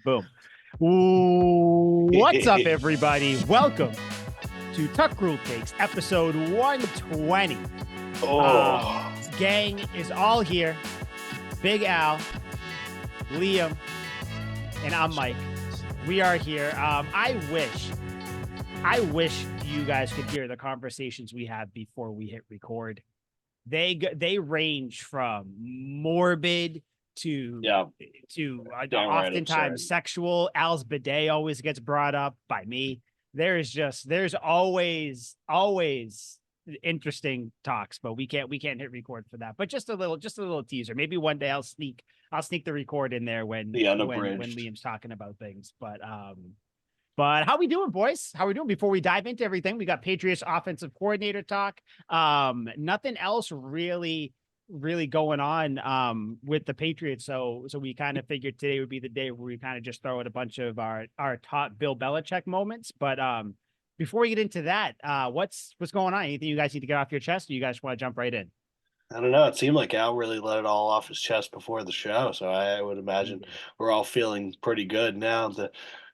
Boom. Ooh, what's up, everybody? Welcome to Tuck Rule Takes, episode 120. Gang is all here. Big Al, Liam, and I'm Mike. We are here. I wish you guys could hear the conversations we have before we hit record. They range from morbid to oftentimes sexual. Al's bidet always gets brought up by me. There's always interesting talks, but we can't hit record for that. But just a little teaser. Maybe one day I'll sneak the record in there when Liam's talking about things. But how we doing, boys? How we doing? Before we dive into everything, we got Patriots offensive coordinator talk. Nothing else really going on with the Patriots. So we kind of figured today would be the day where we kind of just throw out a bunch of our top Bill Belichick moments. But before we get into that, what's going on? Anything you guys need to get off your chest, or you guys want to jump right in? I don't know. It seemed like Al really let it all off his chest before the show. So I would imagine we're all feeling pretty good now. The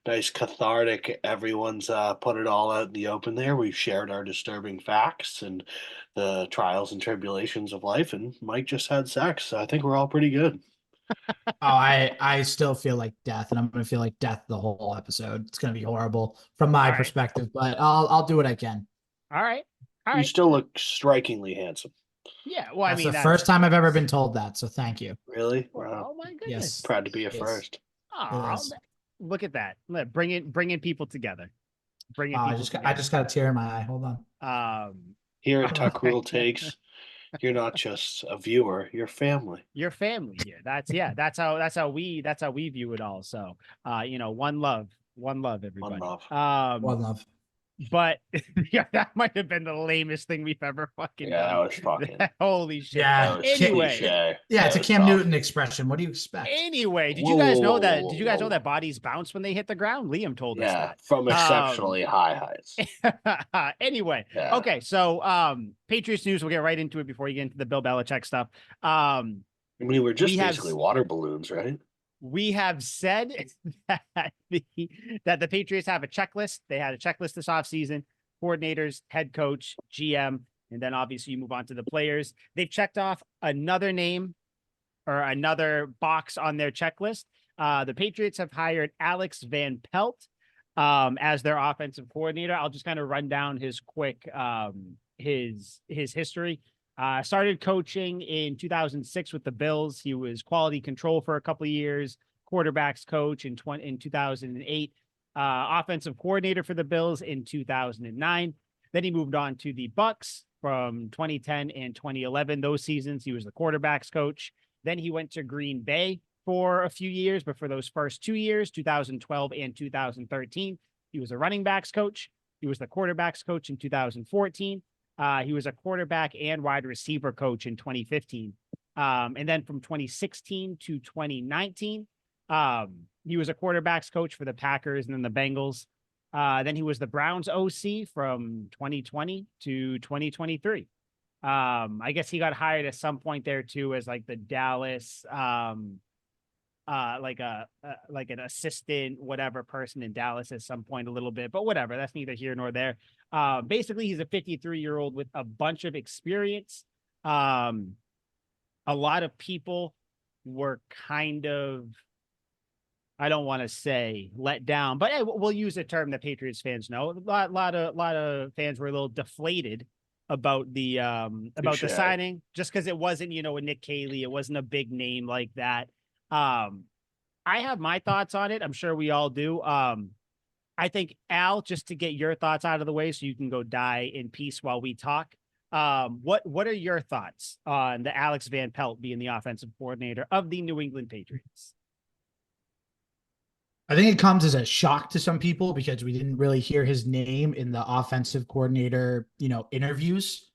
nice cathartic, everyone's put it all out in the open there. We've shared our disturbing facts and the trials and tribulations of life. And Mike just had sex. So I think we're all pretty good. I still feel like death, and I'm going to feel like death the whole episode. It's going to be horrible from my perspective, but I'll do what I can. All right. You still look strikingly handsome. Yeah, well, that's the first time I've ever been told that, so thank you. Really? Wow. Oh my goodness. Yes. Proud to be a first. Oh, look at that. Bringing people together. I just got a tear in my eye. Hold on. Here at Tuck Rule Takes, you're not just a viewer, you're family. Your family here. That's how we view it all. So one love, everybody. One love. But yeah, that might have been the lamest thing we've ever fucking done. That was fucking holy shit. Yeah. Anyway, it's a Cam Newton expression. What do you expect? Anyway, did you guys know that bodies bounce when they hit the ground? Liam told us that. From exceptionally high heights. Anyway, okay, so Patriots news. We'll get right into it before you get into the Bill Belichick stuff. We're just basically water balloons, right? We have said that the Patriots have a checklist. They had a checklist this offseason: coordinators, head coach, GM, and then obviously you move on to the players. They've checked off another name or another box on their checklist. The Patriots have hired Alex Van Pelt as their offensive coordinator. I'll just kind of run down his quick his history. Started coaching in 2006 with the Bills. He was quality control for a couple of years, quarterbacks coach in 2008, offensive coordinator for the Bills in 2009. Then he moved on to the Bucks from 2010 and 2011. Those seasons, he was the quarterbacks coach. Then he went to Green Bay for a few years, but for those first 2 years, 2012 and 2013, he was a running backs coach. He was the quarterbacks coach in 2014. He was a quarterback and wide receiver coach in 2015. And then from 2016 to 2019, he was a quarterbacks coach for the Packers and then the Bengals. Then he was the Browns OC from 2020 to 2023. I guess he got hired at some point there too as like the Dallas, like an assistant, whatever person in Dallas at some point a little bit, but whatever, that's neither here nor there. Basically he's a 53-year-old with a bunch of experience. A lot of people were kind of, I don't want to say let down, but we'll use a term that Patriots fans know. A lot of fans were a little deflated about the signing, just because it wasn't, a Nick Caley, it wasn't a big name like that. I have my thoughts on it. I'm sure we all do. I think, Al, just to get your thoughts out of the way so you can go die in peace while we talk. What are your thoughts on the Alex Van Pelt being the offensive coordinator of the New England Patriots? I think it comes as a shock to some people because we didn't really hear his name in the offensive coordinator, interviews.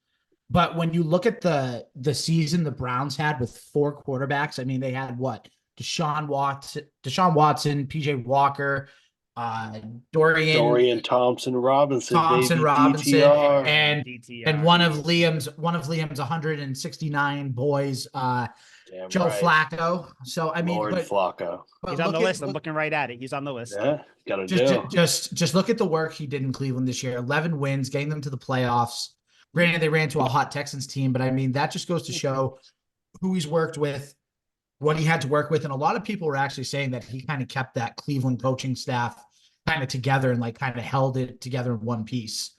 But when you look at the season the Browns had with 4 quarterbacks, I mean, they had what? Deshaun Watson, PJ Walker, Dorian Thompson Robinson, DTR. and DTR. and one of Liam's 169 boys, Damn Joe right. Flacco. So I mean, Lord Flacco. but He's on look the at list. I'm looking right at it. He's on the list. Yeah, gotta just do. just look at the work he did in Cleveland this year. 11 wins, getting them to the playoffs. Granted, they ran to a hot Texans team, but I mean that just goes to show who he's worked with, what he had to work with, and a lot of people were actually saying that he kind of kept that Cleveland coaching staff kind of together and like kind of held it together in one piece.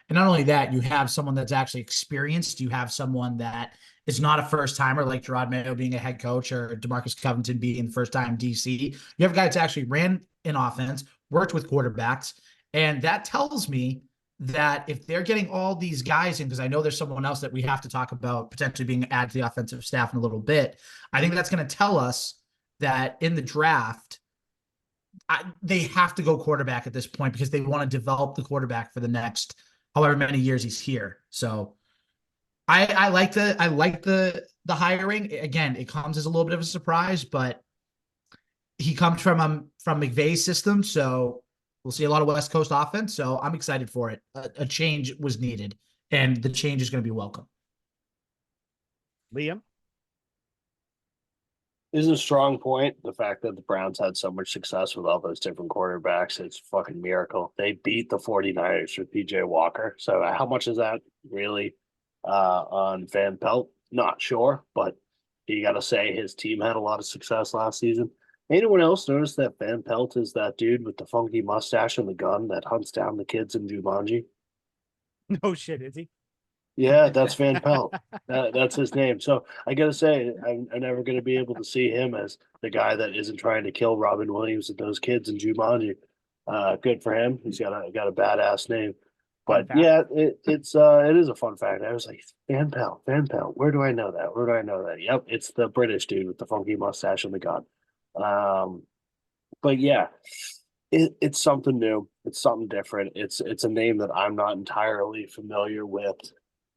And not only that, you have someone that's actually experienced. You have someone that is not a first timer like Gerard Mayo being a head coach or DeMarcus Covington being the first time DC. You have guys that actually ran an offense, worked with quarterbacks. And that tells me that if they're getting all these guys in, because I know there's someone else that we have to talk about potentially being added to the offensive staff in a little bit, I think that's going to tell us that in the draft, they have to go quarterback at this point because they want to develop the quarterback for the next however many years he's here. So I like the hiring. Again, it comes as a little bit of a surprise, but he comes from McVay's system, so we'll see a lot of West Coast offense. So I'm excited for it. A change was needed, and the change is going to be welcome. Liam? This is a strong point. The fact that the Browns had so much success with all those different quarterbacks, it's a fucking miracle. They beat the 49ers with PJ Walker. So how much is that really on Van Pelt? Not sure, but you got to say his team had a lot of success last season. Anyone else notice that Van Pelt is that dude with the funky mustache and the gun that hunts down the kids in Jumanji? No shit, is he? Yeah, that's Van Pelt. That's his name. So I gotta say, I'm never gonna be able to see him as the guy that isn't trying to kill Robin Williams and those kids in Jumanji. Good for him. He's got a badass name. Fun But fact. yeah, it is a fun fact. I was like, Van Pelt, Van Pelt. Where do I know that? Where do I know that? Yep, it's the British dude with the funky mustache and the gun. Um, but yeah, it's something new. It's something different. It's a name that I'm not entirely familiar with,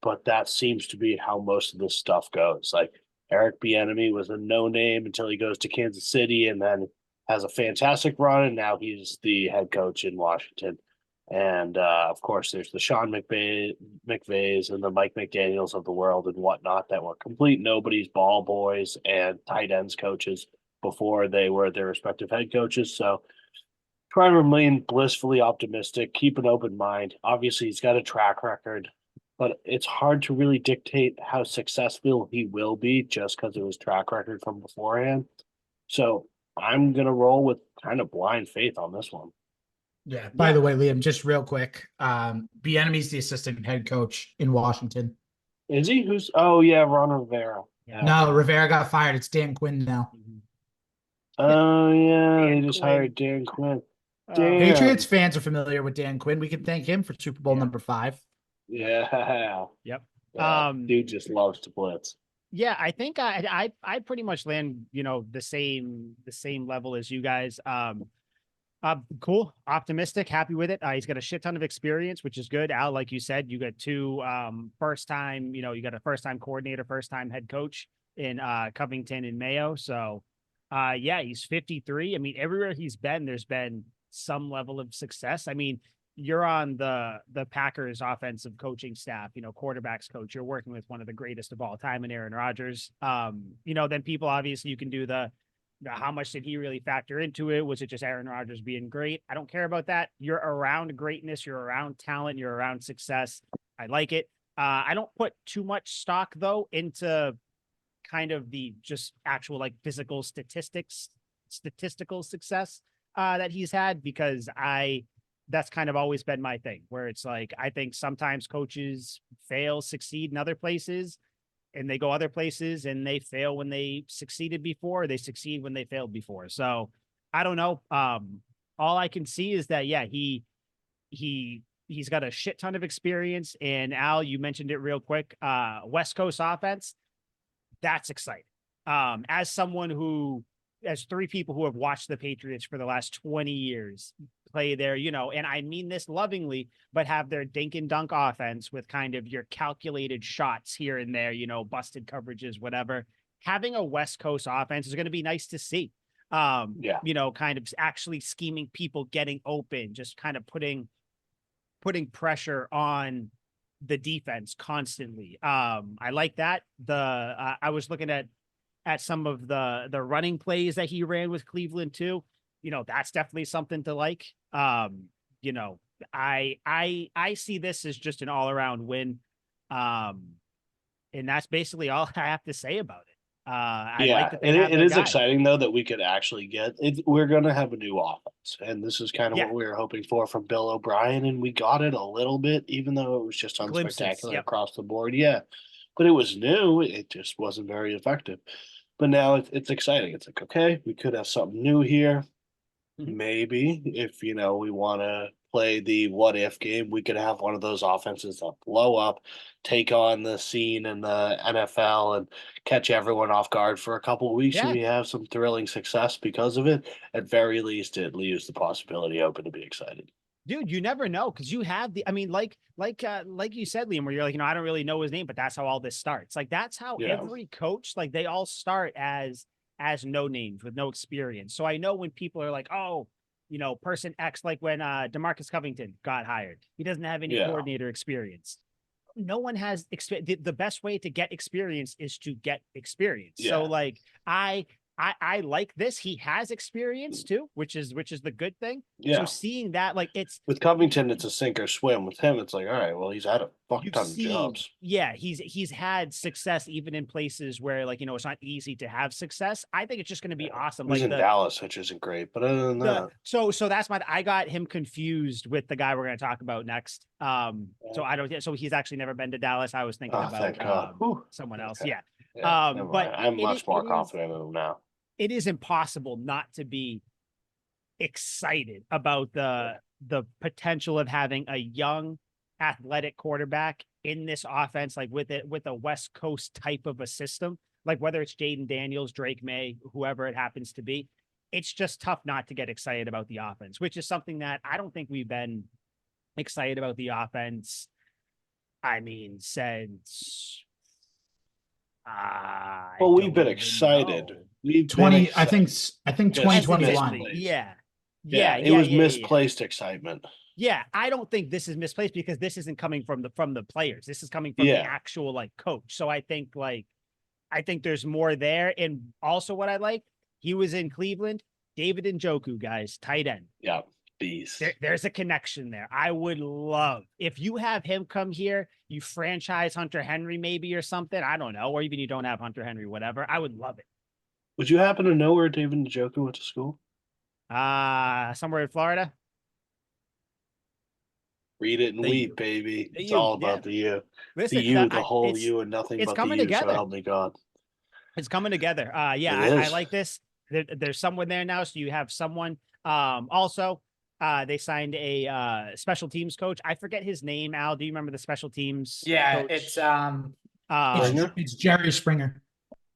but that seems to be how most of this stuff goes. Like Eric Bieniemy was a no name until he goes to Kansas City and then has a fantastic run, and now he's the head coach in Washington. And of course, there's the Sean McVays and the Mike McDaniels of the world and whatnot that were complete nobodies, ball boys, and tight ends coaches before they were their respective head coaches. So try to remain blissfully optimistic, keep an open mind. Obviously, he's got a track record, but it's hard to really dictate how successful he will be just because of his track record from beforehand. So I'm going to roll with kind of blind faith on this one. Yeah. By the way, Liam, just real quick, Bieniemy's the assistant head coach in Washington. Is he? Who's? Oh, yeah, Ron Rivera. Yeah. No, Rivera got fired. It's Dan Quinn now. Oh, yeah, Dan they just Quinn. hired Dan Quinn. Oh. Damn. Patriots fans are familiar with Dan Quinn. We can thank him for Super Bowl Yeah. number 5. Yeah. Yep. Yeah, dude just loves to blitz. Yeah, I think I pretty much land, the same level as you guys. Cool, optimistic, happy with it. He's got a shit ton of experience, which is good. Al, like you said, you got two first time, you got a first time coordinator, first time head coach in Covington and Mayo. So yeah, he's 53. I mean, everywhere he's been, there's been some level of success. I mean, you're on the Packers offensive coaching staff, quarterbacks coach. You're working with one of the greatest of all time in Aaron Rodgers. Then people obviously you can do how much did he really factor into it? Was it just Aaron Rodgers being great? I don't care about that. You're around greatness. You're around talent. You're around success. I like it. I don't put too much stock though into kind of the just actual like physical statistical success that he's had, because that's kind of always been my thing, where it's like, I think sometimes coaches fail, succeed in other places, and they go other places and they fail when they succeeded before, they succeed when they failed before. So I don't know. All I can see is that, yeah, he's got a shit ton of experience. And Al, you mentioned it real quick. West Coast offense, that's exciting. As someone as 3 people who have watched the Patriots for the last 20 years play there, and I mean this lovingly, but have their dink and dunk offense with kind of your calculated shots here and there, busted coverages, whatever. Having a West Coast offense is going to be nice to see. Kind of actually scheming people, getting open, just kind of putting pressure on the defense constantly. I like that. I was looking at at some of the running plays that he ran with Cleveland too. That's definitely something to like. You know, I see this as just an all around win. And that's basically all I have to say about it. I like that they have it their is guy. exciting though that we could actually get it. We're going to have a new offense, and this is kind of Yeah. what we were hoping for from Bill O'Brien, and we got it a little bit, even though it was just Glimpses, unspectacular yep. across the board. Yeah, but it was new. It just wasn't very effective. But now it's exciting. It's like, okay, we could have something new here. Mhm. Maybe if we want to play the what if game, we could have one of those offenses that blow up, take on the scene in the NFL, and catch everyone off guard for a couple of weeks, and Yeah. we have some thrilling success because of it. At very least, it leaves the possibility open to be excited. Dude, you never know because you have I mean, like you said, Liam, where you're like, I don't really know his name, but that's how all this starts. Like that's how Yeah. every coach, like they all start as no names with no experience. So I know when people are like, oh, person X, like when DeMarcus Covington got hired, he doesn't have any Yeah. coordinator experience. No one has experience. The best way to get experience is to get experience. Yeah. So like I like this. He has experience too, which is the good thing. Yeah. So seeing that, like With Covington, it's a sink or swim. With him, it's like, all right, well, he's had a fuck you've ton of seen, jobs. yeah, he's had success even in places where like it's not easy to have success. I think it's just going to be awesome. He's Like in Dallas, which isn't great, but other than that, so that's I got him confused with the guy we're going to talk about next. So I don't. So he's actually never been to Dallas. I was thinking thank God. about someone else. Okay. Yeah. Never But mind. I'm much more it confident in him now. it is impossible not to be excited about the potential of having a young athletic quarterback in this offense, like with a West Coast type of a system, like whether it's Jaden Daniels, Drake May, whoever it happens to be. It's just tough not to get excited about the offense, which is something that I don't think we've been excited about the offense. I mean, since well, we've been excited. We've 20, been I think 2021. Yeah. It was misplaced excitement. Yeah, I don't think this is misplaced because this isn't coming from the players. This is coming from the actual like coach. So I think there's more there. And also what I like, he was in Cleveland, David Njoku, guys, tight end. Yeah, beast. There's a connection there. I would love if you have him come here, you franchise Hunter Henry maybe or something. I don't know, or even you don't have Hunter Henry, whatever. I would love it. Would you happen to know where David Njoku went to school? Somewhere in Florida. Read it and weep, baby. It's all about the you. Listen, the whole you, and nothing but the you. Together. So help me God. It's coming together. I like this. There's someone there now, so you have someone. Also, they signed a special teams coach. I forget his name. Al, do you remember the special teams? Yeah, coach? It's Jerry Springer.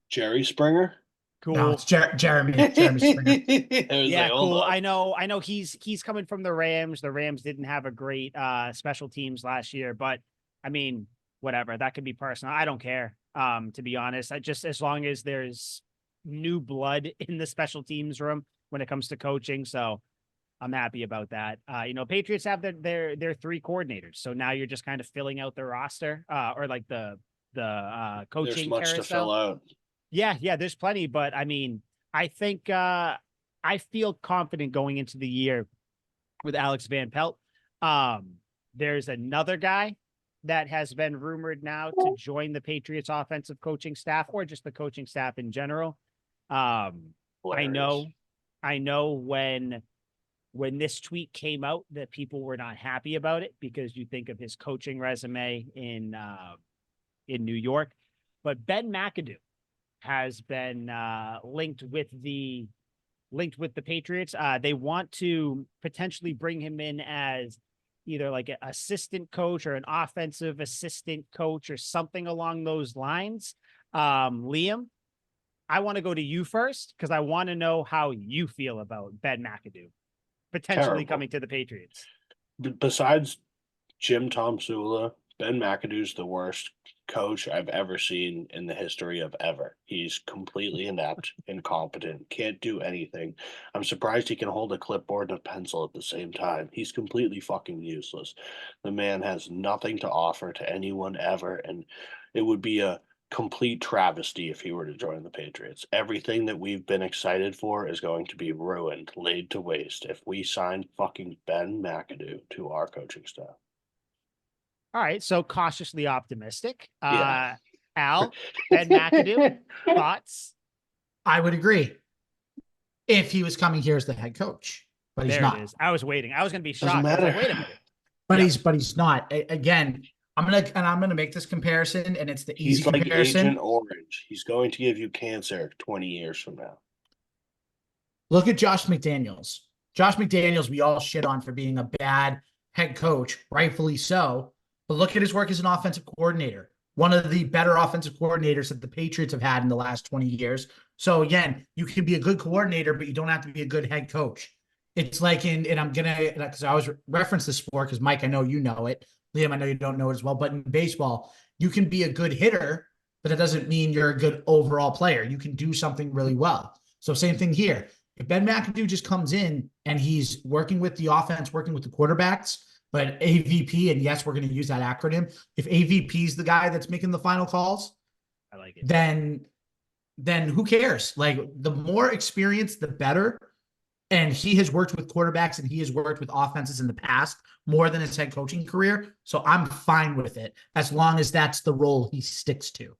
Jerry Springer. Cool. No, it's Jeremy Springer. Yeah, cool. I know he's coming from the Rams. The Rams didn't have a great special teams last year, but I mean, whatever. That could be personal. I don't care. To be honest, I just as long as there's new blood in the special teams room when it comes to coaching. So I'm happy about that. Patriots have their three coordinators. So now you're just kind of filling out the roster, or like the coaching. There's much carousel. to fill out. Yeah, there's plenty, but I mean, I think I feel confident going into the year with Alex Van Pelt. There's another guy that has been rumored now to join the Patriots offensive coaching staff or just the coaching staff in general. I know when this tweet came out that people were not happy about it because you think of his coaching resume in New York, but Ben McAdoo has been linked with the Patriots. They want to potentially bring him in as either like an assistant coach or an offensive assistant coach or something along those lines. Liam, I want to go to you first because I want to know how you feel about Ben McAdoo potentially coming to the Patriots. Besides Jim Tomsula, Ben McAdoo's the worst coach I've ever seen in the history of ever. He's completely inept, incompetent, can't do anything. I'm surprised he can hold a clipboard and a pencil at the same time. He's completely fucking useless. The man has nothing to offer to anyone ever, and it would be a complete travesty if he were to join the Patriots. Everything that we've been excited for is going to be ruined, laid to waste if we sign fucking Ben McAdoo to our coaching staff. All right, so cautiously optimistic. Yeah. Al, Ben McAdoo, thoughts? I would agree if he was coming here as the head coach, but he's There not. it is. I was waiting. I was going to be Doesn't shocked. I was like, matter. wait a minute. But Yep. he's not. Again, I'm gonna make this comparison, and it's the easy He's like comparison. Agent Orange. He's going to give you cancer 20 years from now. Look at Josh McDaniels. Josh McDaniels, we all shit on for being a bad head coach, rightfully so. But look at his work as an offensive coordinator. One of the better offensive coordinators that the Patriots have had in the last 20 years. So again, you can be a good coordinator, but you don't have to be a good head coach. It's like and I'm gonna, because I always reference this sport because Mike, I know you know it. Liam, I know you don't know it as well, but in baseball, you can be a good hitter, but it doesn't mean you're a good overall player. You can do something really well. So same thing here. If Ben McAdoo just comes in and he's working with the offense, working with the quarterbacks, but AVP, and yes, we're going to use that acronym. If AVP is the guy that's making the final calls, I like it. then who cares? Like, the more experience, the better. And he has worked with quarterbacks and he has worked with offenses in the past more than his head coaching career. So I'm fine with it as long as that's the role he sticks to.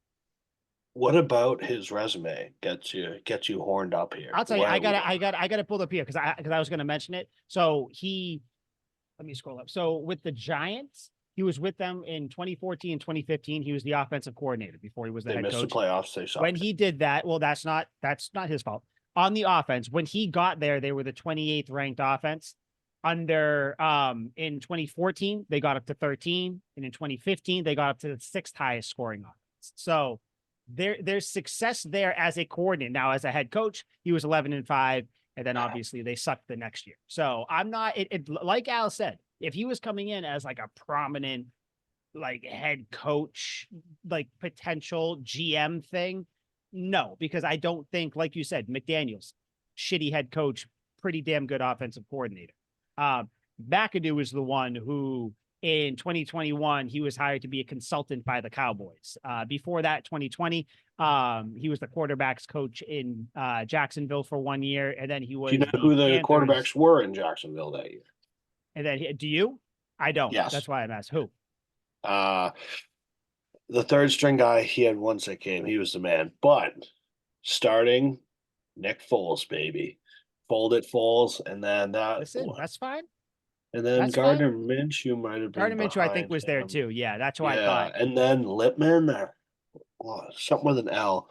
What about his resume gets you horned up here? I'll tell you, I gotta pull up here because I was gonna mention it. So let me scroll up. So with the Giants, he was with them in 2014 and 2015. He was the offensive coordinator before he was the They head missed coach. the playoffs. They sucked. When he did that, well, that's not his fault. On the offense, when he got there, they were the 28th ranked offense. Under in 2014, they got up to 13, and in 2015, they got up to the 6th highest scoring offense. So there's success there as a coordinator. Now, as a head coach, he was 11-5, and then obviously they sucked the next year. So I'm not like Al said, if he was coming in as like a prominent like head coach, like potential GM thing, no, because I don't think, like you said, McDaniels, shitty head coach, pretty damn good offensive coordinator. McAdoo is the one who in 2021, he was hired to be a consultant by the Cowboys. Before that, 2020, he was the quarterbacks coach in Jacksonville for 1 year. And then he was. Do you know who the quarterbacks were in Jacksonville that year? And then, do you? I don't. Yes. That's why I'm asked who. The third string guy, he had one sick game. He was the man. But starting Nick Foles, baby. Fold it, Foles, and then that. Listen, that's fine. And then That's Gardner Minshew might have been. Gardner Minshew, I think, was there too. Yeah, that's why I thought. And then Lippman, something with an L,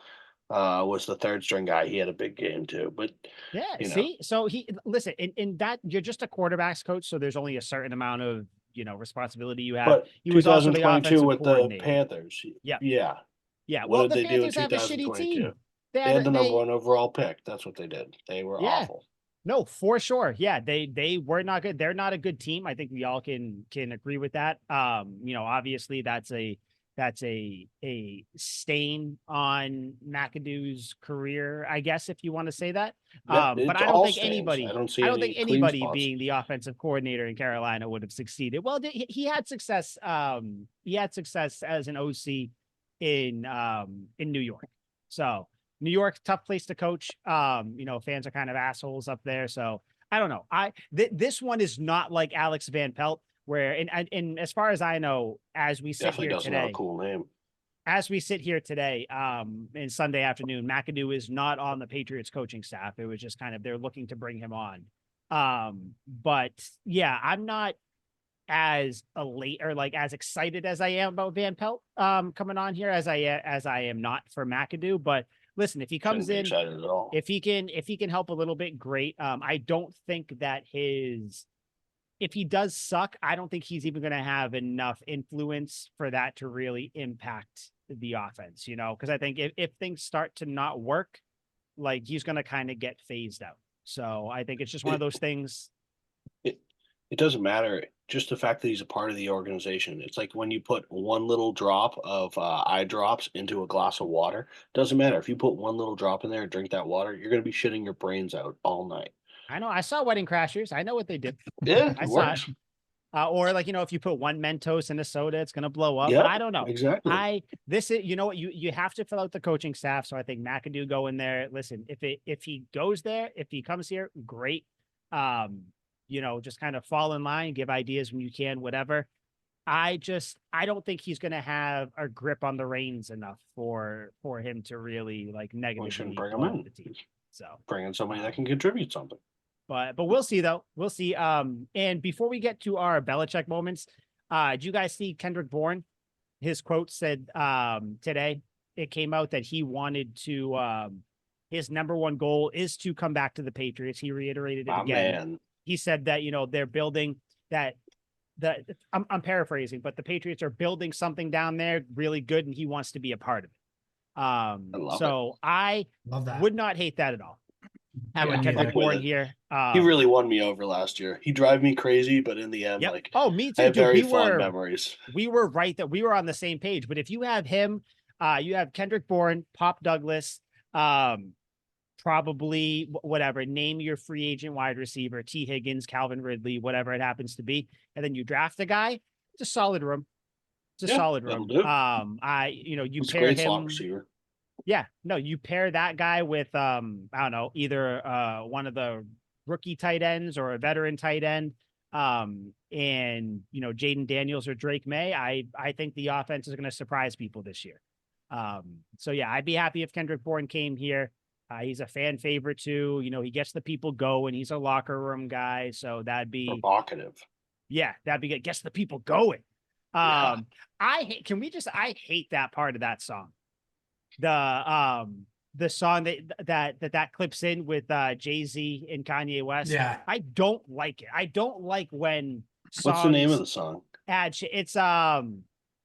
was the third string guy. He had a big game too. But yeah, see, so listen, in that you're just a quarterbacks coach, so there's only a certain amount of responsibility you have. But he was also the offensive with coordinator. the Panthers. Yeah. What Well, did the they do in Panthers have a shitty 2022? team. They had the number 1 overall pick. That's what they did. They were awful. No, for sure. Yeah, they were not good. They're not a good team. I think we all can agree with that. Obviously that's a stain on McAdoo's career, I guess, if you want to say that. But I don't think anybody, I don't think anybody being the offensive coordinator in Carolina would have succeeded. Well, he had success. He had success as an OC in New York. So New York, tough place to coach. Fans are kind of assholes up there. So I don't know. This one is not like Alex Van Pelt, where and as far as I know, as we sit Definitely here doesn't today, have a cool name. As we sit here today, in Sunday afternoon, McAdoo is not on the Patriots coaching staff. It was just kind of they're looking to bring him on. But yeah, I'm not as elate or like as excited as I am about Van Pelt coming on here as I am not for McAdoo. But listen, if he comes in, if he can help a little bit, great. I don't think that if he does suck, I don't think he's even going to have enough influence for that to really impact the offense, because I think if things start to not work, like he's going to kind of get phased out. So I think it's just one of those things. It doesn't matter. Just the fact that he's a part of the organization. It's like when you put one little drop of eye drops into a glass of water. Doesn't matter. If you put one little drop in there and drink that water, you're going to be shitting your brains out all night. I know. I saw Wedding Crashers. I know what they did. Yeah, I saw it. Or like, if you put one Mentos in a soda, it's gonna blow up. Yeah, But I don't know. exactly. This is, what you have to fill out the coaching staff. So I think McAdoo go in there. Listen, if he goes there, if he comes here, great. Just kind of fall in line, give ideas when you can, whatever. I don't think he's gonna have a grip on the reins enough for him to really like We shouldn't negatively bring him blow up in. the team. So Bring in somebody that um, can contribute something. but we'll see though. We'll see. And before we get to our Belichick moments, do you guys see Kendrick Bourne? His quote said today it came out that he wanted to his number one goal is to come back to the Patriots. He reiterated it My again. man. He said that they're building that I'm paraphrasing, but the Patriots are building something down there really good, and he wants to be a part of it. I love So it. I Love that. would not hate that at all. I wouldn't Kendrick either. Bourne here. He really won me over last year. He drive me crazy, but in the end, Yep. like Oh, me I too, have dude. very fond memories. We were right that we were on the same page. But if you have him, you have Kendrick Bourne, Pop Douglas, probably whatever. Name your free agent wide receiver, T. Higgins, Calvin Ridley, whatever it happens to be, and then you draft a guy. It's a solid room. It's a solid that'll room. do. You He's a pair great him. slot receiver. Yeah, no, you pair that guy with I don't know, either one of the rookie tight ends or a veteran tight end. And Jaden Daniels or Drake May. I think the offense is going to surprise people this year. So yeah, I'd be happy if Kendrick Bourne came here. He's a fan favorite too. He gets the people going. He's a locker room guy, so that'd be Provocative. yeah, that'd be good. Gets the people going. Yeah. I hate that part of that song. The song that clips in with Jay-Z and Kanye West. Yeah. I don't like it. I don't like when songs What's the name of the song? it's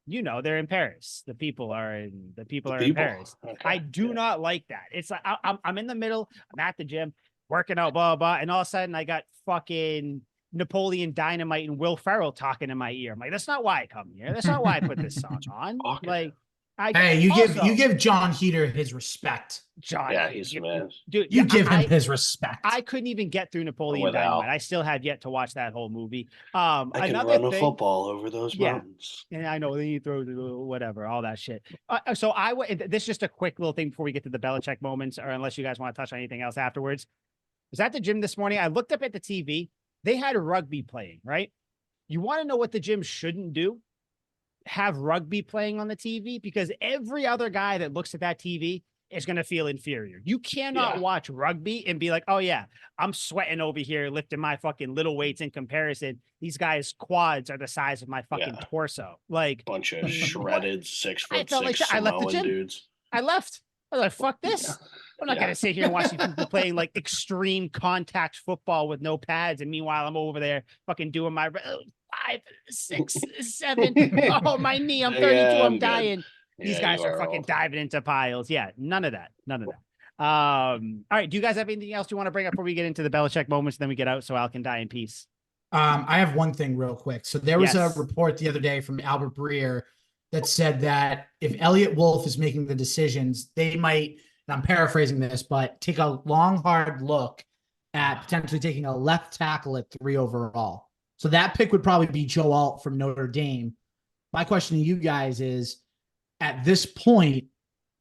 they're in Paris. The people are in Paris. Okay. I do not like that. It's like I'm in the middle, I'm at the gym, working out, blah, blah, blah, and all of a sudden I got fucking Napoleon Dynamite and Will Ferrell talking in my ear. I'm like, that's not why I come here. That's not why I put this song on. Like, you give John Heater his respect. John. Yeah, he's the man. Dude, You give him his respect. I couldn't even get through Napoleon Dynamite. I still have yet to watch that whole movie. I can run a football over those mountains. And I know then you throw whatever, all that shit. So this is just a quick little thing before we get to the Belichick moments, or unless you guys want to touch on anything else afterwards. I was at the gym this morning. I looked up at the TV. They had rugby playing, right? You want to know what the gym shouldn't do? Have rugby playing on the TV, because every other guy that looks at that TV is going to feel inferior. You cannot watch rugby and be like, oh yeah, I'm sweating over here lifting my fucking little weights in comparison. These guys' quads are the size of my fucking torso. Like bunch of shredded 6'6" I left the gym. dudes. I left. I was like, fuck this. Yeah. I'm not going to sit here and watch these people playing like extreme contact football with no pads. And meanwhile, I'm over there fucking doing my 5, 6, 7. Oh, my knee. I'm 32. I'm dying. These guys are fucking diving into piles. Yeah, none of that. All right. Do you guys have anything else you want to bring up before we get into the Belichick moments? Then we get out so Al can die in peace. I have one thing real quick. So there was a report the other day from Albert Breer that said that if Elliott Wolf is making the decisions, they might, and I'm paraphrasing this, but take a long, hard look at potentially taking a left tackle at 3 overall. So that pick would probably be Joe Alt from Notre Dame. My question to you guys is, at this point,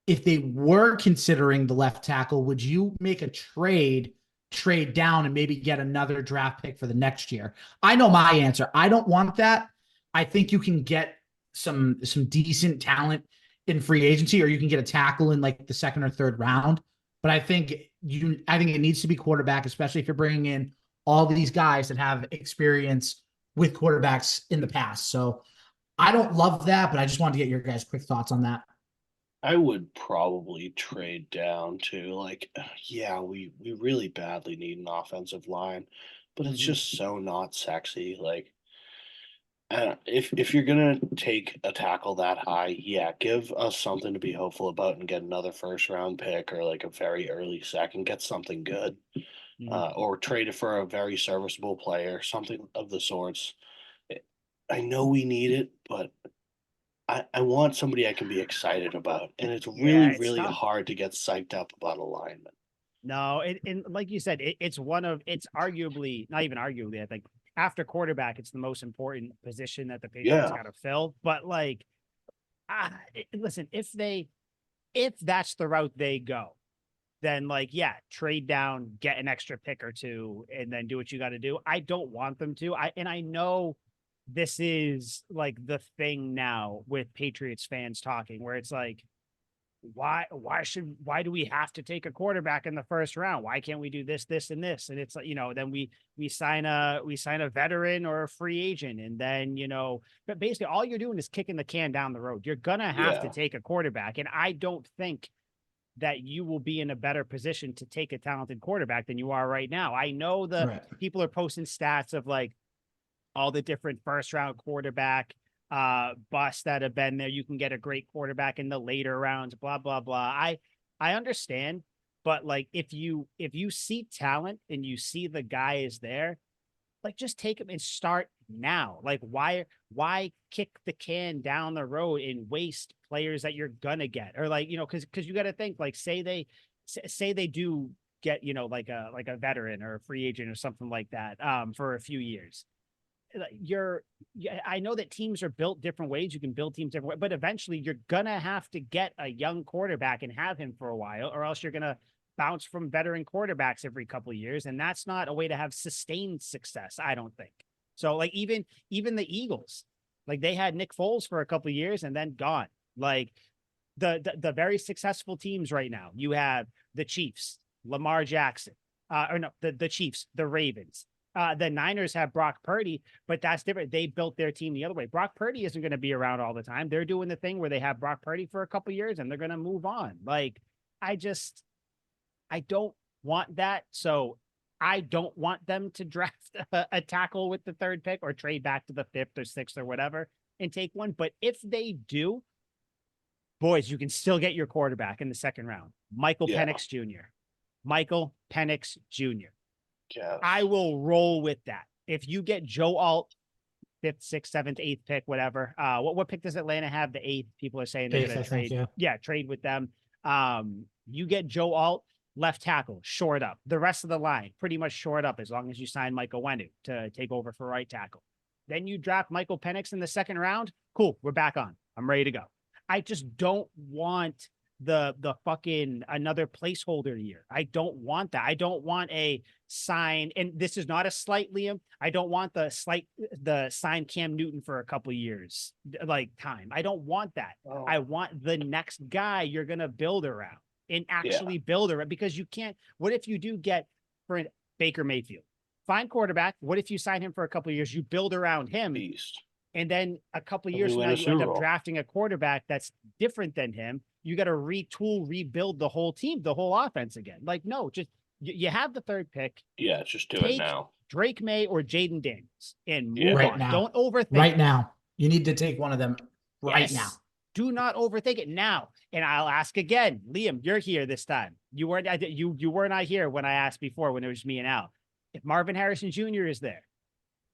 if they were considering the left tackle, would you make a trade down and maybe get another draft pick for the next year? I know my answer. I don't want that. I think you can get some decent talent in free agency, or you can get a tackle in like the 2nd or 3rd round. But I think it needs to be quarterback, especially if you're bringing in all these guys that have experience with quarterbacks in the past. So I don't love that, but I just wanted to get your guys' quick thoughts on that. I would probably trade down to we really badly need an offensive line, but it's just so not sexy. Like, if you're gonna take a tackle that high, give us something to be hopeful about and get another 1st-round pick or like a very early second, get something good, or trade it for a very serviceable player, something of the sorts. I know we need it, but I want somebody I can be excited about, and it's really tough. hard to get psyched up about alignment. No, and like you said, it's arguably, not even arguably, I think after quarterback, it's the most important position that the Patriots got to fill. But like, listen, if that's the route they go, then like, yeah, trade down, get an extra pick or two, and then do what you got to do. I don't want them to. I know this is like the thing now with Patriots fans talking, where it's like, why do we have to take a quarterback in the first round? Why can't we do this, and this? And it's like, then we sign a veteran or a free agent, and then, but basically all you're doing is kicking the can down the road. You're gonna have to take a quarterback, and I don't think that you will be in a better position to take a talented quarterback than you are right now. I know people are posting stats of like all the different first round quarterback busts that have been there. You can get a great quarterback in the later rounds, blah, blah, blah. I understand, but like, if you see talent and you see the guy is there, like, just take him and start now. Like, why kick the can down the road and waste players that you're gonna get? Or like, because you got to think, like, say they do get, like a veteran or a free agent or something like that for a few years. I know that teams are built different ways. You can build teams different ways, but eventually you're gonna have to get a young quarterback and have him for a while, or else you're gonna bounce from veteran quarterbacks every couple of years, and that's not a way to have sustained success, I don't think. So like, even the Eagles, like, they had Nick Foles for a couple of years and then gone. Like, the very successful teams right now, you have the Chiefs, Lamar Jackson, the Chiefs, the Ravens. The Niners have Brock Purdy, but that's different. They built their team the other way. Brock Purdy isn't going to be around all the time. They're doing the thing where they have Brock Purdy for a couple of years and they're going to move on. Like, I don't want that. So I don't want them to draft a tackle with the third pick or trade back to the fifth or sixth or whatever and take one. But if they do, boys, you can still get your quarterback in the second round. Michael Penix Jr. Michael Penix Jr. Yes. I will roll with that. If you get Joe Alt, 5th, 6th, 7th, 8th pick, whatever. What pick does Atlanta have? The 8th. People are saying they're going to trade. Trade with them. You get Joe Alt, left tackle, short up. The rest of the line, pretty much short up, as long as you sign Michael McAdoo to take over for right tackle. Then you draft Michael Penix in the second round. Cool, we're back on. I'm ready to go. I just don't want the fucking another placeholder year. I don't want that. I don't want a sign, and this is not a slight, Liam. I don't want the sign Cam Newton for a couple years, like, time. I don't want that. Oh. I want the next guy you're gonna build around and actually build around, because you can't. What if you do get for Baker Mayfield? Fine quarterback. What if you sign him for a couple of years? You build around him. Beast. And then a couple of years from now, you end up drafting a quarterback that's different than him. You got to retool, rebuild the whole team, the whole offense again. Like, no, just you have the third pick. Yeah, just do it now. Drake May or Jaden Daniels and move right on. Now. Don't overthink. Right now, you need to take one of them right now. Do not overthink it now. And I'll ask again, Liam. You're here this time. You weren't. You were not here when I asked before, when it was me and Al. If Marvin Harrison Jr. is there,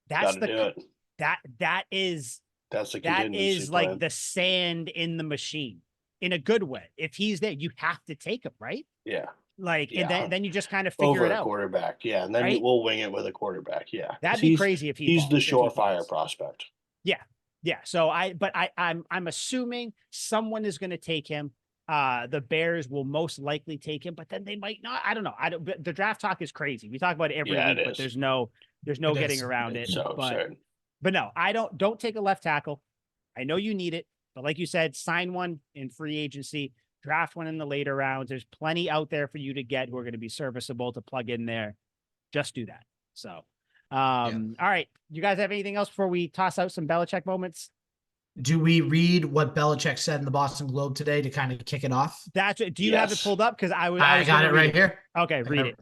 that's that is like the sand in the machine, in a good way. If he's there, you have to take him, right? Yeah. Like, and then you just kind of figure it out. Quarterback, yeah, and then we'll wing it with a quarterback, yeah. That'd be crazy if he's the surefire prospect. Yeah. So I'm assuming someone is going to take him. The Bears will most likely take him, but then they might not. I don't know. The draft talk is crazy. We talk about it every week, but there's no getting around it. So absurd. But no, don't take a left tackle. I know you need it, but like you said, sign one in free agency, draft one in the later rounds. There's plenty out there for you to get who are going to be serviceable to plug in there. Just do that. So, all right. You guys have anything else before we toss out some Belichick moments? Do we read what Belichick said in the Boston Globe today to kind of kick it off? Do you have it pulled up? Because I got it right here. Okay, read it.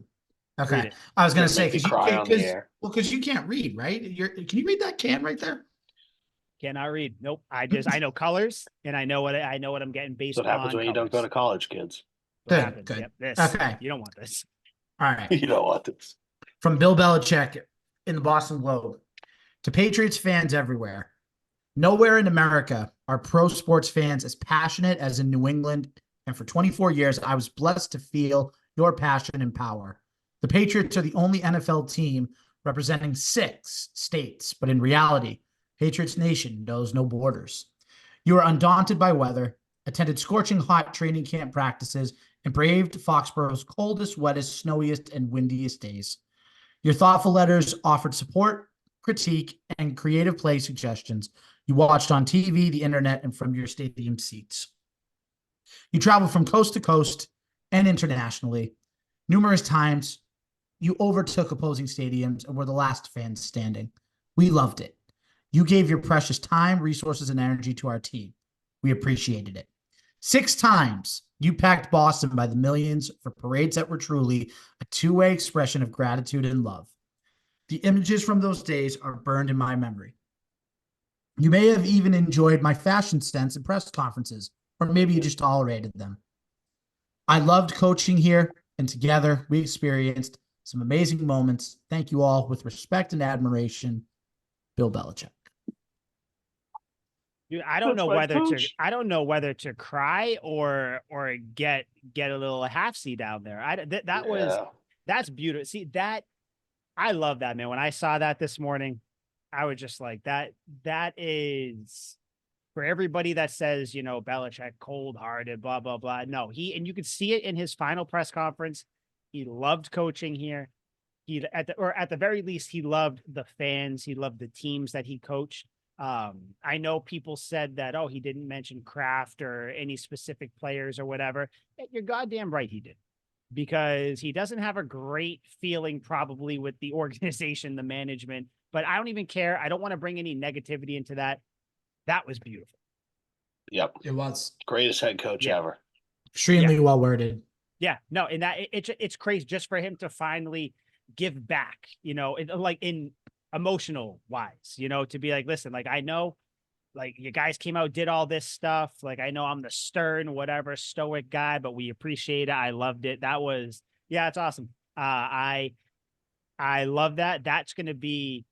Okay. Read it. I was going to say, because you can't read, right? Can you read that can right there? Cannot read. Nope. I know colors, and I know what I'm getting based on. What happens when you don't go to college, kids? Good. Yep, this. Okay. You don't want this. All right. You don't want this. From Bill Belichick in the Boston Globe to Patriots fans everywhere. Nowhere in America are pro sports fans as passionate as in New England, and for 24 years, I was blessed to feel your passion and power. The Patriots are the only NFL team representing 6 states, but in reality, Patriots Nation knows no borders. You are undaunted by weather, attended scorching hot training camp practices, and braved Foxborough's coldest, wettest, snowiest, and windiest days. Your thoughtful letters offered support, critique, and creative play suggestions you watched on TV, the internet, and from your stadium seats. You traveled from coast to coast and internationally. Numerous times, you overtook opposing stadiums and were the last fans standing. We loved it. You gave your precious time, resources, and energy to our team. We appreciated it. 6 times, you packed Boston by the millions for parades that were truly a two-way expression of gratitude and love. The images from those days are burned in my memory. You may have even enjoyed my fashion sense in press conferences, or maybe you just tolerated them. I loved coaching here, and together we experienced some amazing moments. Thank you all with respect and admiration, Bill Belichick. Dude, I don't That's know my whether coach. whether to cry or get a little half C down there. That's beautiful. See that I love that, man. When I saw that this morning, I was just like that is for everybody that says, Belichick cold-hearted, blah blah blah. No, and you could see it in his final press conference. He loved coaching here. At the very least, he loved the fans. He loved the teams that he coached. I know people said that, he didn't mention Kraft or any specific players or whatever. You're goddamn right he did, because he doesn't have a great feeling probably with the organization, the management, but I don't even care. I don't want to bring any negativity into that. That was beautiful. Yep. It was Greatest head coach ever. extremely well worded. Yeah, no, and it's crazy just for him to finally give back, like in emotional wise, to be like, listen, like, I know, like, you guys came out, did all this stuff. Like, I know I'm the stern, whatever, stoic guy, but we appreciate it. I loved it. It's awesome. I love that. That's going to be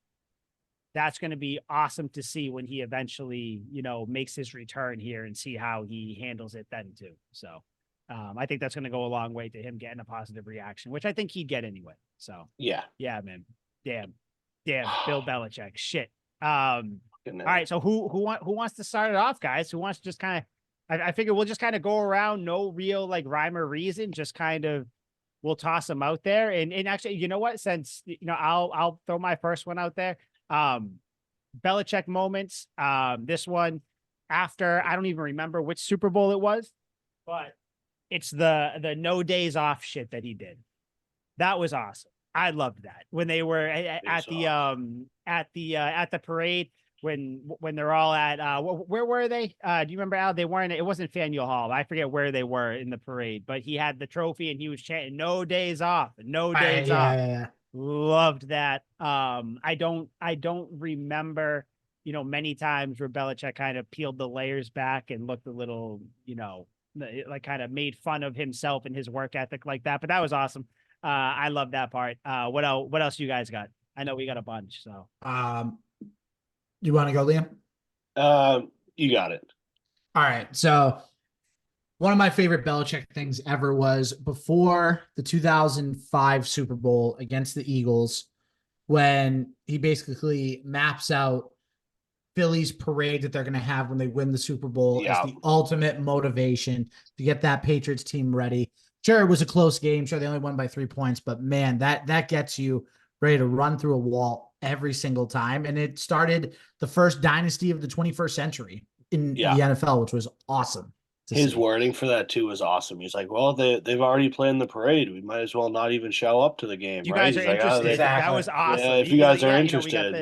awesome to see when he eventually, makes his return here and see how he handles it then too. So I think that's going to go a long way to him getting a positive reaction, which I think he'd get anyway. So yeah, man. Damn, Bill Belichick. Shit. All right. So who wants to start it off, guys? Who wants to just kind of? I figure we'll just kind of go around, no real like rhyme or reason, just kind of we'll toss them out there. And actually, you know what? Since I'll throw my first one out there. Belichick moments. This one after I don't even remember which Super Bowl it was, but it's the no days off shit that he did. That was awesome. I loved that when they were at the parade when they're all at where were they? Do you remember, Al? They weren't. It wasn't Faneuil Hall. I forget where they were in the parade, but he had the trophy and he was chanting "No days off, no days off." Yeah. Loved that. I don't remember, many times where Belichick kind of peeled the layers back and looked a little, like kind of made fun of himself and his work ethic like that. But that was awesome. I love that part. What else you guys got? I know we got a bunch. So You want to go, Liam? You got it. All right. So one of my favorite Belichick things ever was before the 2005 Super Bowl against the Eagles, when he basically maps out Philly's parade that they're going to have when they win the Super Bowl as the ultimate motivation to get that Patriots team ready. Sure, it was a close game. Sure, they only won by 3 points, but man, that gets you ready to run through a wall every single time. And it started the first dynasty of the 21st century in the NFL, which was awesome. His wording for that too was awesome. He's like, "Well, they've already planned the parade. We might as well not even show up to the game." You right? guys are interested. Exactly. That was awesome. Yeah, if you guys are interested,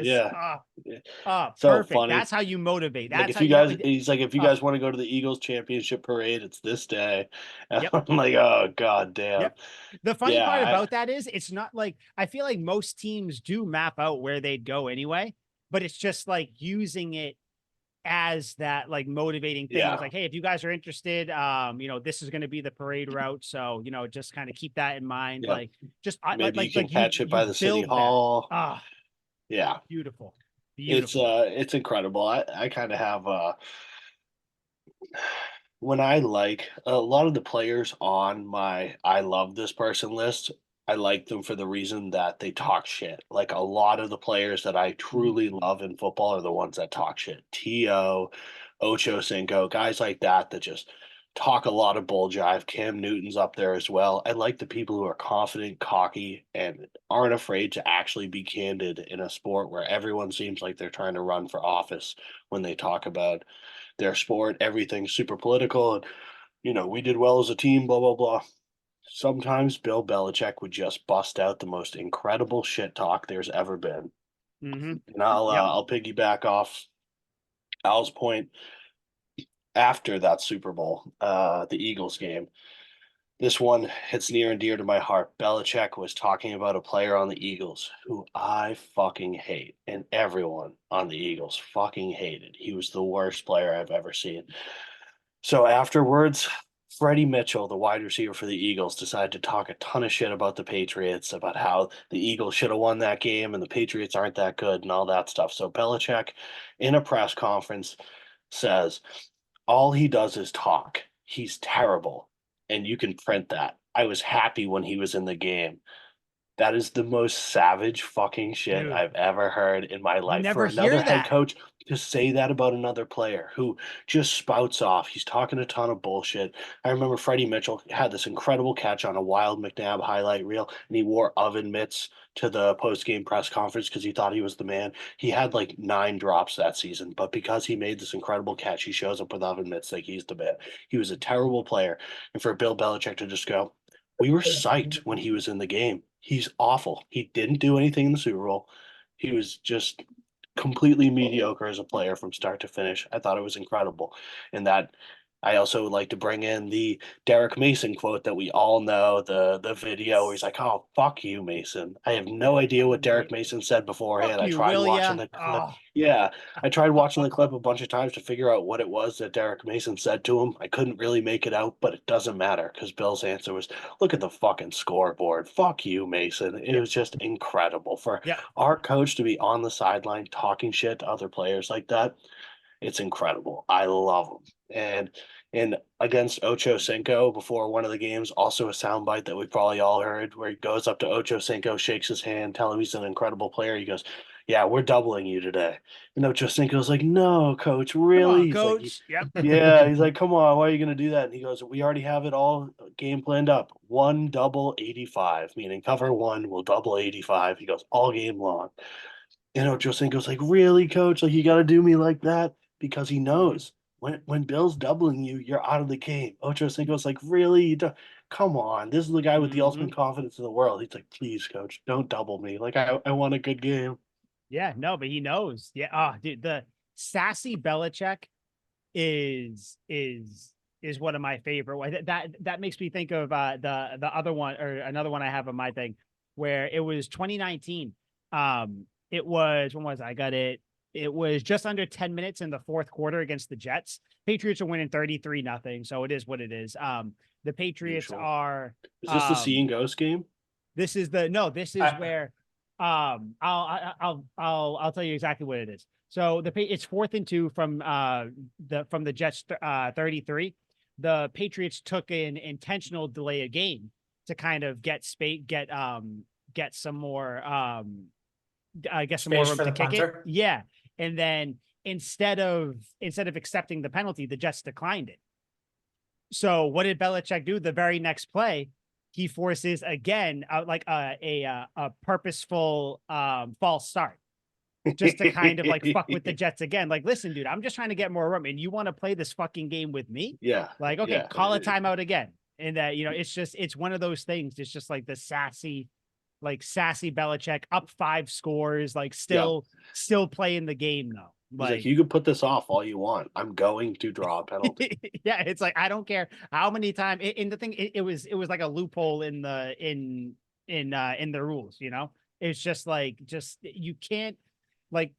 perfect. Funny. That's how you motivate. That's like if how you guys, he's like, if you guys want to go to the Eagles championship parade, it's this day. And I'm like, oh god damn. Yep. The funny part about that is it's not like I feel like most teams do map out where they'd go anyway, but it's just like using it as that like motivating thing. It's like, hey, if you guys are interested, this is going to be the parade route. So, just kind of keep that in mind. Like just maybe you can catch it by the city hall. Yeah. Beautiful. It's incredible. I kind of have when I like a lot of the players on my I love this person list I like them for the reason that they talk shit. Like a lot of the players that I truly love in football are the ones that talk shit. T.O., Ocho Cinco, guys like that that just talk a lot of bull jive. Cam Newton's up there as well. I like the people who are confident, cocky, and aren't afraid to actually be candid in a sport where everyone seems like they're trying to run for office when they talk about their sport. Everything's super political and we did well as a team, blah, blah, blah. Sometimes Bill Belichick would just bust out the most incredible shit talk there's ever been. Mm-hmm. And I'll piggyback off Al's point after that Super Bowl, the Eagles game. This one hits near and dear to my heart. Belichick was talking about a player on the Eagles who I fucking hate, and everyone on the Eagles fucking hated. He was the worst player I've ever seen. So afterwards, Freddie Mitchell, the wide receiver for the Eagles, decided to talk a ton of shit about the Patriots, about how the Eagles should have won that game and the Patriots aren't that good and all that stuff. So Belichick, in a press conference, says, all he does is talk. He's terrible. And you can print that. I was happy when he was in the game. That is the most savage fucking shit Dude, I've ever heard in my life. never For another hear head that. coach to say that about another player who just spouts off. He's talking a ton of bullshit. I remember Freddie Mitchell had this incredible catch on a wild McNabb highlight reel, and he wore oven mitts to the post-game press conference because he thought he was the man. He had like 9 drops that season, but because he made this incredible catch, he shows up with oven mitts like he's the man. He was a terrible player. And for Bill Belichick to just go, we were psyched when he was in the game. He's awful. He didn't do anything in the Super Bowl. He was just completely mediocre as a player from start to finish. I thought it was incredible. And that I also would like to bring in the Derek Mason quote that we all know, the video where he's like, "Oh, fuck you, Mason." I have no idea what Derek Mason said beforehand. Fuck I you, tried will watching ya? the clip. Oh. Yeah, I tried watching the clip a bunch of times to figure out what it was that Derek Mason said to him. I couldn't really make it out, but it doesn't matter because Bill's answer was, "Look at the fucking scoreboard. Fuck you, Mason." It Yeah. was just incredible for Yeah. our coach to be on the sideline talking shit to other players like that. It's incredible. I love him. And against Ocho Cinco before one of the games, also a soundbite that we probably all heard where he goes up to Ocho Cinco, shakes his hand, tell him he's an incredible player. He goes, "Yeah, we're doubling you today." And Ocho Cinco's like, "No, coach, Come really?" on, He's like, coach. Yep. "Yeah." He's like, "Come on, why are you gonna do that?" And he goes, "We already have it all game planned up. One double 85, meaning cover one will double 85." He goes, "All game long." And Ocho Cinco's like, "Really, coach? Like, you got to do me like that?" Because he knows when Bill's doubling you, you're out of the game. Ocho Cinco's like, "Really? Come on. This is the guy with the Mm-hmm. ultimate confidence in the world." He's like, "Please, coach, don't double me. Like, I want a good game." Yeah, no, but he knows. Yeah. Oh, dude, the sassy Belichick is one of my favorite ones. That makes me think of the other one or another one I have on my thing where it was 2019. It was when was I got it? It was just under 10 minutes in the fourth quarter against the Jets. Patriots are winning 33-0, so it is what it is. The Patriots Usual. are Is this the seeing ghost game? this is where I'll tell you exactly what it is. So it's 4th and 2 from the Jets 33. The Patriots took an intentional delay of game to kind of get some more I guess some more Space room for to the kick punter? it. Yeah. And then instead of accepting the penalty, the Jets declined it. So what did Belichick do? The very next play, he forces again like a purposeful false start just to kind of like fuck with the Jets again. Like, listen, dude, I'm just trying to get more room, and you want to play this fucking game with me? Yeah. Like, okay, Yeah. call a timeout again. And that it's one of those things. It's just like the sassy Belichick up 5 scores, like still playing the game though. He's like, "You can put this off all you want. I'm going to draw a penalty." Yeah, it's like I don't care how many times. In the thing, it was like a loophole in the rules. It's just like you can't like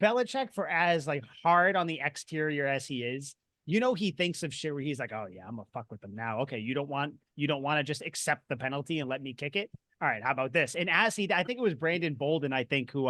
Belichick for as like hard on the exterior as he is. He thinks of shit where he's like, "Oh yeah, I'm gonna fuck with them now." Okay, you don't want to just accept the penalty and let me kick it. All right, how about this? And I think it was Brandon Bolden, I think, who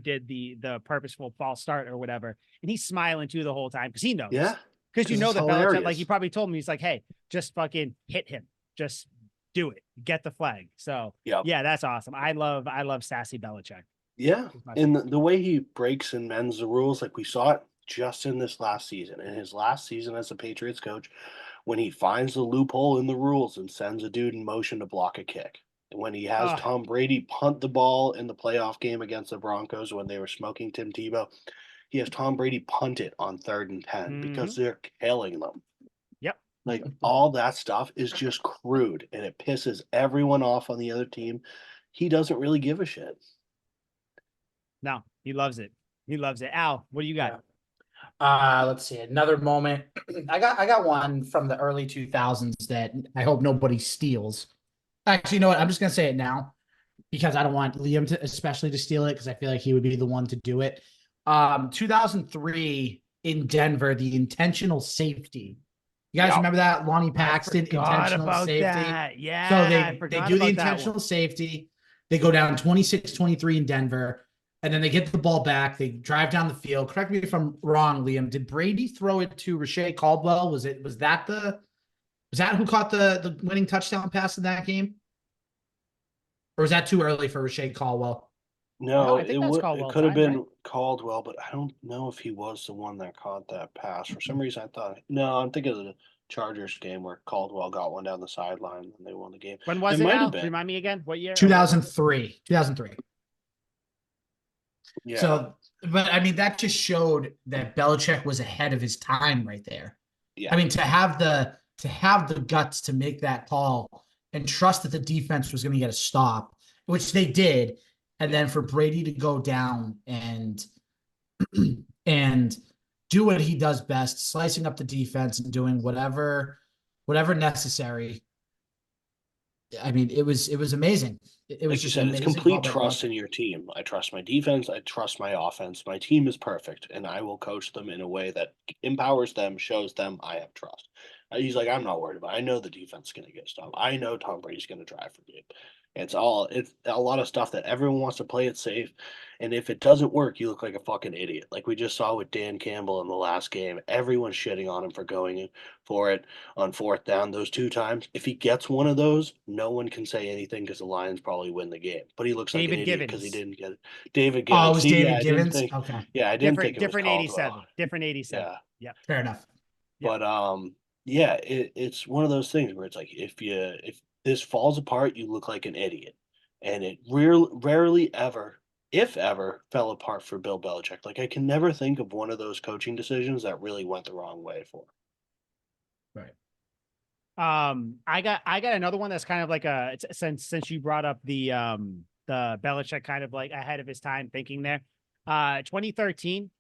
did the purposeful false start or whatever, and he's smiling too the whole time because he knows. Yeah. Because It's the Belichick, like hilarious. he probably told me, he's like, "Hey, just fucking hit him, just do it, get the flag. So Yep. yeah, that's awesome. I love sassy Belichick. Yeah, He's my and the way he breaks and mends the rules, like we saw it just in this last season. In his last season as a Patriots coach, when he finds the loophole in the rules and sends a dude in motion to block a kick. And when he has Ugh. Tom Brady punt the ball in the playoff game against the Broncos when they were smoking Tim Tebow, he has Tom Brady punt it on 3rd and 10 because they're killing them. Yep. Like all that stuff is just crude and it pisses everyone off on the other team. He doesn't really give a shit. No, he loves it. He loves it. Al, what do you got? Let's see, another moment. I got one from the early 2000s that I hope nobody steals. Actually, you know what? I'm just gonna say it now because I don't want Liam to especially to steal it because I feel like he would be the one to do it. 2003 in Denver, the intentional safety. You guys Yeah. remember that? Lonnie Paxton Forgot intentional about safety. that. Yeah, So I they forgot do the about that intentional one. safety. They go down 26-23 in Denver, and then they get the ball back. They drive down the field. Correct me if I'm wrong, Liam. Did Brady throw it to Rashae Caldwell? Was that who caught the winning touchdown pass in that game? Or was that too early for Rashae Caldwell? No, I think that's it Caldwell could have time, been right? Caldwell, but I don't know if he was the one that caught that pass. For some reason, I thought no. I'm thinking of the Chargers game where Caldwell got one down the sideline and they won the game. When was It it, might have Al? been. Remind me again. What year? 2003. 2003. Yeah, So, but I mean, that just showed that Belichick was ahead of his time right there. yeah, I mean, to have the guts to make that call and trust that the defense was going to get a stop, which they did, and then for Brady to go down and and do what he does best, slicing up the defense and doing whatever necessary. I mean, it was amazing. It was like you just said, an it's amazing call complete by trust Belichick. in your team. I trust my defense. I trust my offense. My team is perfect, and I will coach them in a way that empowers them, shows them I have trust. He's like, I'm not worried about it. I know the defense is going to get stopped. I know Tom Brady's going to drive for you. It's a lot of stuff that everyone wants to play it safe. And if it doesn't work, you look like a fucking idiot. Like we just saw with Dan Campbell in the last game. Everyone's shitting on him for going for it on 4th down those 2 times. If he gets one of those, no one can say anything because the Lions probably win the game. But he looks like an David idiot because he Givens. didn't get it. David Oh, it Givens. was See, David Givens. Okay, I didn't think it was Different Caldwell. 87. Different 87. Yeah. Yep. fair enough. Yep. But yeah, it's one of those things where it's like if this falls apart, you look like an idiot. And it rarely ever, if ever, fell apart for Bill Belichick. Like I can never think of one of those coaching decisions that really went the wrong way for him. Right. I got another one that's kind of like since you brought up the Belichick kind of like ahead of his time thinking there. 2013,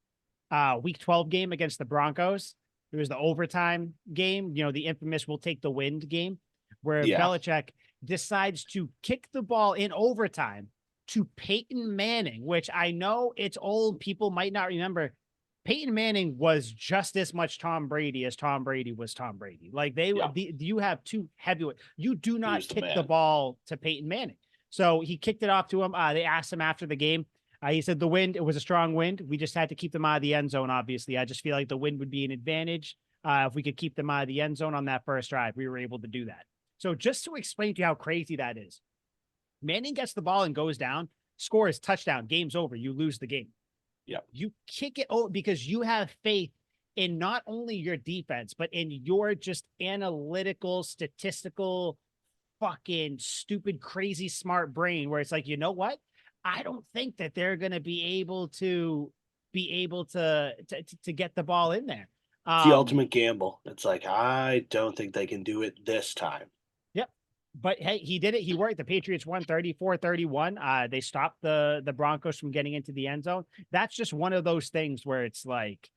week 12 game against the Broncos. It was the overtime game, the infamous "we'll take the wind" game, where Yeah. Belichick decides to kick the ball in overtime to Peyton Manning, which I know it's old. People might not remember. Peyton Manning was just as much Tom Brady as Tom Brady was Tom Brady. Like you have two heavyweight. You do not was the kick the man. ball to Peyton Manning. So he kicked it off to him. They asked him after the game. He said the wind, it was a strong wind. We just had to keep them out of the end zone, obviously. I just feel like the wind would be an advantage. If we could keep them out of the end zone on that first drive, we were able to do that. So just to explain to you how crazy that is, Manning gets the ball and goes down, scores, touchdown, game's over. You lose the game. Yeah. You kick it over because you have faith in not only your defense, but in your just analytical, statistical, fucking stupid, crazy, smart brain where it's like, you know what? I don't think that they're going to be able to get the ball in there. It's the ultimate gamble. It's like I don't think they can do it this time. Yep. But hey, he did it. He worked. The Patriots won 34-31. They stopped the Broncos from getting into the end zone. That's just one of those things where it's like,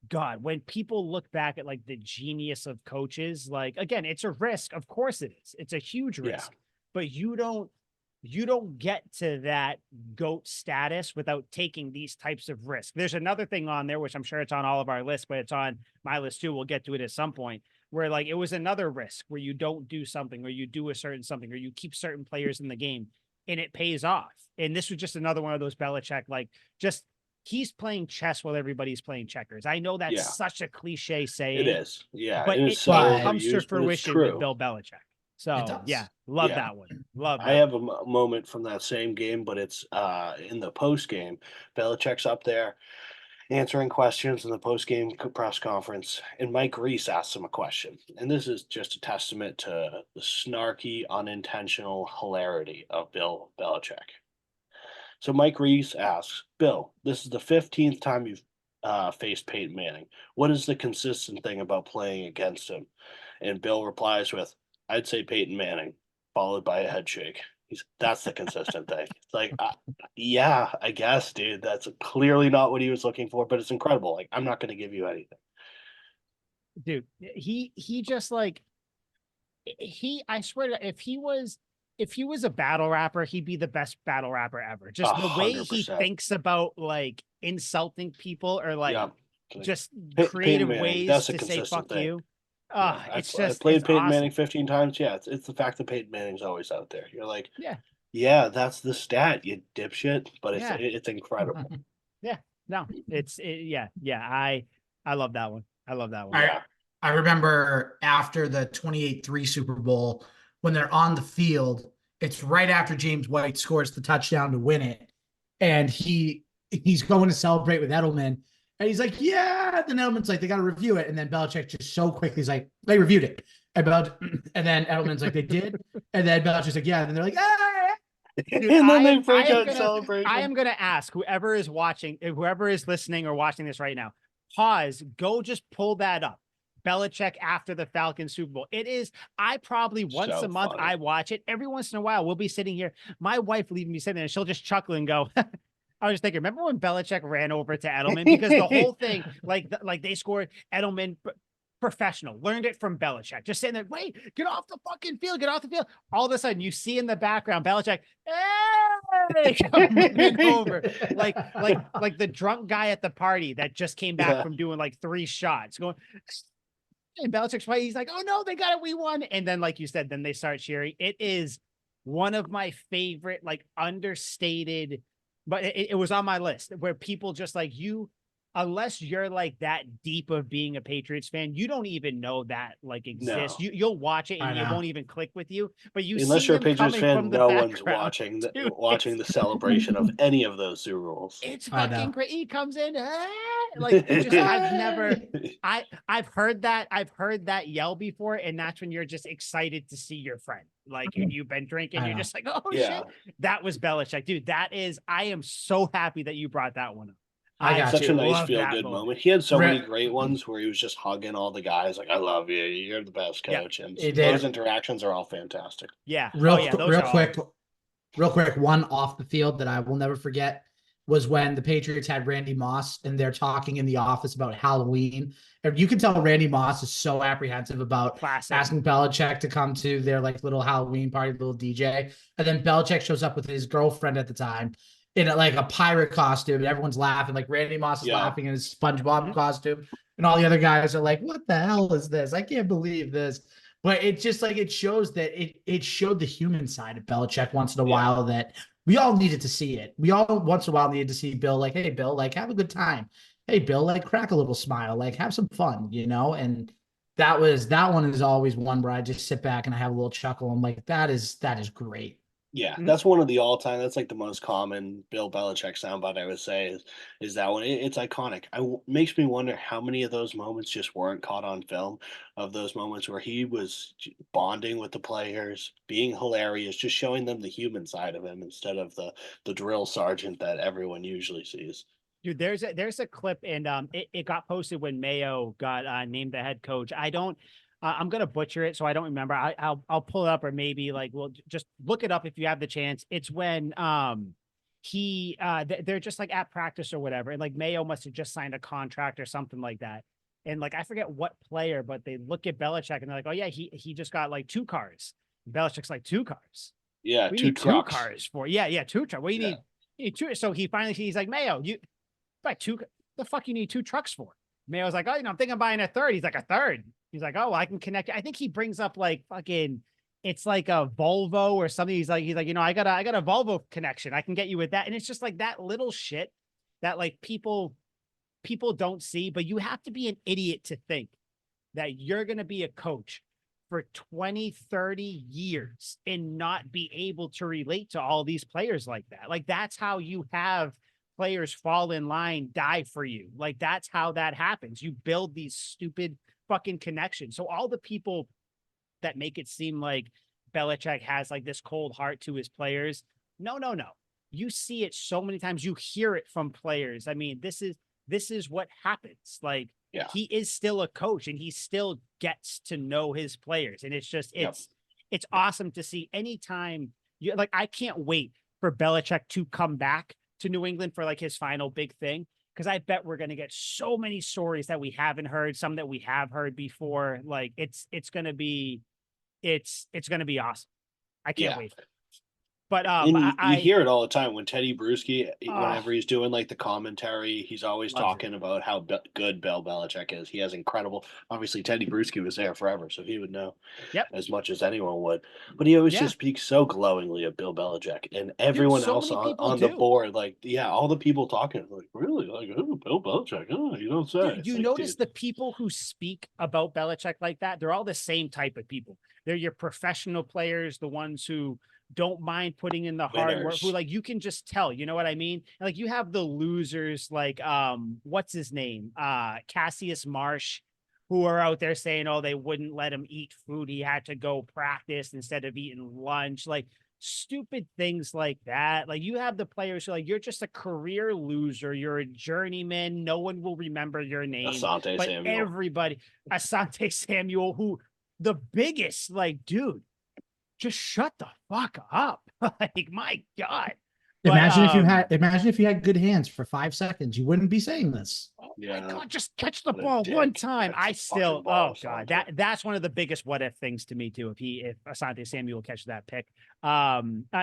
God, when people look back at like the genius of coaches, like again, it's a risk. Of course it is. It's a huge risk, but you don't get to that GOAT status without taking these types of risks. There's another thing on there, which I'm sure it's on all of our lists, but it's on my list too. We'll get to it at some point where like, it was another risk where you don't do something or you do a certain something or you keep certain players in the game and it pays off. And this was just another one of those Belichick, like just, he's playing chess while everybody's playing checkers. I know that's such a cliche saying. It is. Yeah. But and it it's so comes to overused, but it's fruition with true. Bill Belichick. So does. yeah, love Yeah. that one. Love that. I have a moment from that same game, but it's in the post game. Belichick's up there answering questions in the post game press conference, and Mike Reese asks him a question. And this is just a testament to the snarky, unintentional hilarity of Bill Belichick. So Mike Reese asks, Bill, this is the 15th time you've faced Peyton Manning. What is the consistent thing about playing against him? And Bill replies with, I'd say Peyton Manning, followed by a head shake. That's the consistent thing. It's like, yeah, I guess, dude. That's clearly not what he was looking for, but it's incredible. Like, I'm not going to give you anything. Dude, he just like I swear to if he was a battle rapper, he'd be the best battle rapper ever. Just the way he 100%. thinks about like insulting people or like Yeah. just Peyton creative Manning, ways that's a to say consistent fuck thing. you. Yeah, It's I just played it's Peyton awesome. Manning 15 times. Yeah, it's the fact that Peyton Manning's always out there. You're like, Yeah. yeah, that's the stat, you dipshit. But Yeah. it's incredible. Yeah. No, yeah. I love that one. I love that one. Yeah. I remember after the 28-3 Super Bowl, when they're on the field, it's right after James White scores the touchdown to win it. And he's going to celebrate with Edelman. And he's like, yeah. Then Edelman's like, they got to review it. And then Belichick just so quickly is like, they reviewed it. And then Edelman's like, they did. And then Belichick's like, yeah. And then they're like, ah. Dude, And then they break out celebration. I am gonna ask whoever is watching, whoever is listening or watching this right now, pause, go just pull that up. Belichick after the Falcons Super Bowl. It is, I probably once So a month funny. I watch it. Every once in a while, we'll be sitting here. My wife leaving me sitting there and she'll just chuckle and go, I was just thinking, remember when Belichick ran over to Edelman? Because the whole thing, like they scored Edelman professional, learned it from Belichick. Just sitting there, wait, get off the fucking field, get off the field. All of a sudden, you see in the background, Belichick, hey, coming over, like the drunk guy at the party that just came back from doing like 3 shots, going. And Belichick's right. He's like, oh no, they got it. We won. And then, like you said, then they start cheering. It is one of my favorite, like understated, but it was on my list where people just like you, unless you're like that deep of being a Patriots fan, you don't even know that like exists. No. You'll watch it I and it know. won't even click with you. But you Unless see you're a him Patriots coming fan, from the no one's background, watching dude, watching the celebration of any of those Super Bowls. it's I fucking know. great. He comes in, like it just I've heard that yell before, and that's when you're just excited to see your friend. Like you've been drinking, I you're know. just like, oh Yeah. shit, that was Belichick, dude. I am so happy that you brought that one up. I got Such you. a nice love feel that good moment. moment. He had so many Re- great ones where he was just hugging all the guys, like, I love you. You're the best Yeah. coach. And He those did. interactions are all fantastic. Yeah. Real, Oh yeah, those real are all- quick, one off the field that I will never forget was when the Patriots had Randy Moss and they're talking in the office about Halloween. And you can tell Randy Moss is so apprehensive about classic. asking Belichick to come to their like little Halloween party, little DJ. And then Belichick shows up with his girlfriend at the time in like a pirate costume, and everyone's laughing. Like Randy Moss is laughing in his SpongeBob costume, and all the other guys are like, "What the hell is this? I can't believe this." But it just like it shows that it showed the human side of Belichick once in a while that we all needed to see it. We all once in a while needed to see Bill like, hey, Bill, like have a good time. Hey, Bill, like crack a little smile, like have some fun, you know? And that one is always one where I just sit back and I have a little chuckle. I'm like, that is great. Yeah, Mhm. that's one of the all-time. That's like the most common Bill Belichick soundbite I would say is that one. It's iconic. Makes me wonder how many of those moments just weren't caught on film. Of those moments where he was bonding with the players, being hilarious, just showing them the human side of him instead of the drill sergeant that everyone usually sees. Dude, there's a clip, and it got posted when Mayo got named the head coach. I'm gonna butcher it, so I don't remember. I'll pull it up, or maybe like we'll just look it up if you have the chance. It's when they're just like at practice or whatever, and like Mayo must have just signed a contract or something like that. And like I forget what player, but they look at Belichick and they're like, oh yeah, he just got like 2 cars. And Belichick's like 2 cars. Yeah, We 2 need trucks. 2 cars for 2 trucks. What do you need 2? So he's like, Mayo, you like 2, the fuck you need 2 trucks for? Mayo's like, oh, I'm thinking of buying a third. He's like, a third. He's like, oh, I can connect. I think he brings up like fucking, it's like a Volvo or something. He's like, I got a Volvo connection. I can get you with that. And it's just like that little shit that like people don't see, but you have to be an idiot to think that you're going to be a coach for 20, 30 years and not be able to relate to all these players like that. Like, that's how you have players fall in line, die for you. Like, that's how that happens. You build these stupid fucking connections. So all the people that make it seem like Belichick has like this cold heart to his players. No. You see it so many times. You hear it from players. I mean, this is what happens. Like, he is still a coach and he still gets to know his players. And it's just, it's awesome to see anytime you like, I can't wait for Belichick to come back to New England for like his final big thing. Cause I bet we're going to get so many stories that we haven't heard, some that we have heard before. Like, it's going to be awesome. I can't wait. But you hear it all the time when Teddy Bruschi, whenever Oh. he's doing like the commentary, he's always Loves talking about how good Bill Belichick is. He has incredible. Obviously, Teddy Bruschi was there forever, so he would know as much as anyone would. But he always just speaks so glowingly of Bill Belichick, and everyone so else many people on the do. board, like all the people talking, like really, like Bill Belichick. Oh, you don't say. Dude, It's you like, notice dude, the people who speak about Belichick like that, they're all the same type of people. They're your professional players, the ones who don't mind putting in the hard work, who winners. like you can just tell, you know what I mean? And, like, you have the losers like what's his name? Cassius Marsh, who are out there saying, oh, they wouldn't let him eat food. He had to go practice instead of eating lunch. Like, stupid things like that. Like, you have the players who like, you're just a career loser. You're a journeyman. No one will remember your name. Asante But Samuel. everybody, Asante Samuel, who the biggest, like, dude, just shut the fuck up. Like, my God. But, Imagine if you had good hands for 5 seconds, you wouldn't be saying this. oh my Yeah. God, just catch the What a ball one dick. time. Catch I the still, fucking ball, oh God, Asante. that's one of the biggest what if things to me too. If Asante Samuel catches that pick.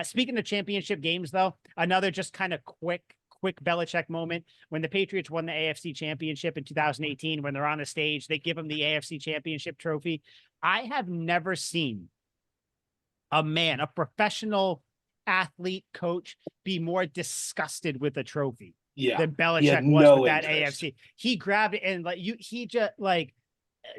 Speaking of championship games though, another just kind of quick Belichick moment when the Patriots won the AFC championship in 2018, when they're on the stage, they give him the AFC championship trophy. I have never seen a professional athlete coach be more disgusted with a trophy than He had Belichick was no with that interest. AFC. He grabbed it and like he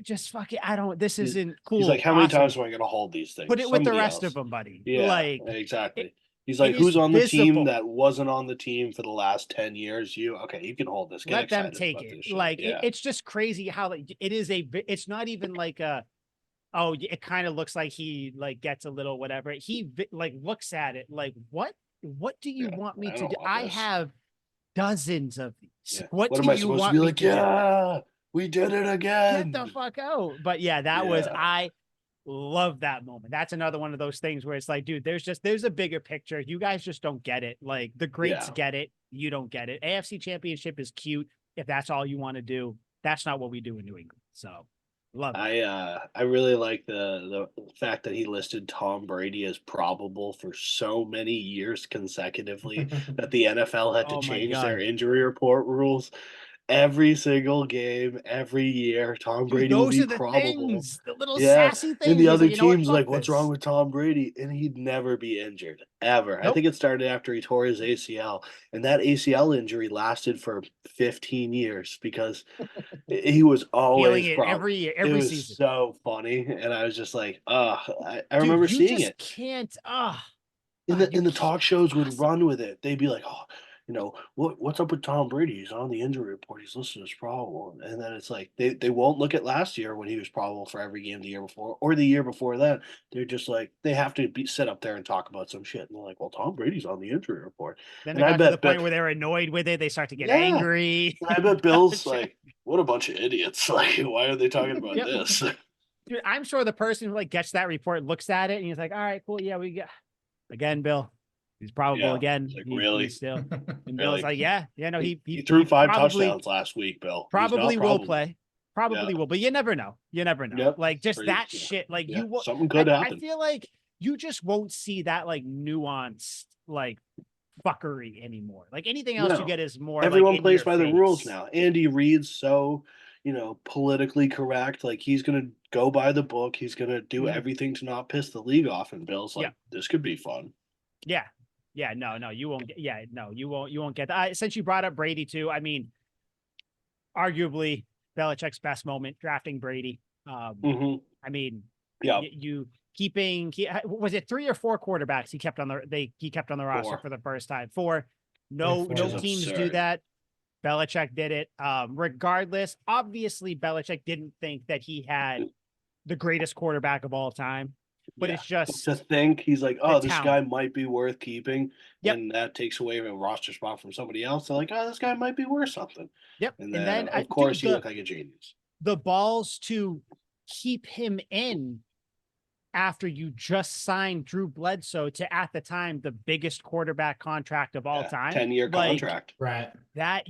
just fucking, I don't, this isn't cool. He's like, how many awesome. times am I going to hold these things? Put it with the Somebody rest else. of them, buddy. Yeah, Like, exactly. He's it like, is who's on the team visible. that wasn't on the team for the last 10 years? You can hold this. Get Let them excited take about it. this shit. Like, Yeah. it's just crazy how like, it's not even like oh, it kind of looks like he like gets a little whatever. He like looks at it like, what do you want me to do? I have dozens of these. Yeah. What do am I you supposed to want be me like? to do? Yeah, we did it Get again. the fuck out. But yeah, I love that moment. That's another one of those things where it's like, dude, there's a bigger picture. You guys just don't get it. Like, the greats get it. You don't get it. AFC championship is cute. If that's all you want to do, that's not what we do in New England. So love it. I really like the fact that he listed Tom Brady as probable for so many years consecutively that the NFL had to Oh my change their God. injury report rules. Every single game, every year, Tom Dude, Brady will those be are the probable. things, the little Yeah, sassy and things. the He's other like, you know what? team's Fuck like, "What's wrong this. with Tom Brady?" And he'd never be injured ever. I Nope. think it started after he tore his ACL, and that ACL injury lasted for 15 years because he was Feeling always it every probable. year, It every was season. so funny, and I was just like, I Dude, remember you seeing just it can't. in God, you the can't. talk It's shows would awesome. run with it. They'd be like, "Oh, what's up with Tom Brady? He's on the injury report. He's listed as probable." And then it's like they won't look at last year when he was probable for every game the year before or the year before that. They're just like they have to sit up there and talk about some shit. And they're like, "Well, Tom Brady's on the injury report." Then And it I got to the bet, point where they're annoyed with it. They start to get yeah, angry. and I bet Bill's like, "What a bunch of idiots! Like, why are they talking about Yep. this?" Dude, I'm sure the person who like gets that report looks at it and he's like, all right, cool. Yeah, we got again, Bill. He's probable Yeah, again. it's like He's really, still. And Bill's really. like, yeah, no, He threw he 5 probably touchdowns last week, Bill. He's not probably will probable. play. Yeah. Probably will, but you never know. You never know. Yep. Like, just Pretty, that shit. Like, yeah. you will. Something could I happen. feel like you just won't see that like nuanced like fuckery anymore. Like, anything else you No. get is more like Everyone in plays your by the rules face. now. Andy Reid's so, politically correct. Like he's gonna go by the book. He's gonna do Mhm. everything to not piss the league off. And Bill's Yeah. like, this could be fun. Yeah. Yeah. No, you won't get, yeah, no, you won't get that. Since you brought up Brady too, I mean, arguably Belichick's best moment drafting Brady. Mm-hmm. I mean, Yeah. You keeping was it 3 or 4 quarterbacks he kept on the roster 4. for the first time? 4. Which No is teams do absurd. that. Belichick did it. Regardless, obviously Belichick didn't think that he had the greatest quarterback of all time, but it's just to think he's like, oh, this talent. guy might be worth keeping, Yep. and that takes away a roster spot from somebody else. They're like, oh, this guy might be worth something. Yep. And And then, then of course, you look like a genius. The balls to keep him in after you just signed Drew Bledsoe to, at the time, the biggest quarterback contract of all time. 10-year contract. Right. That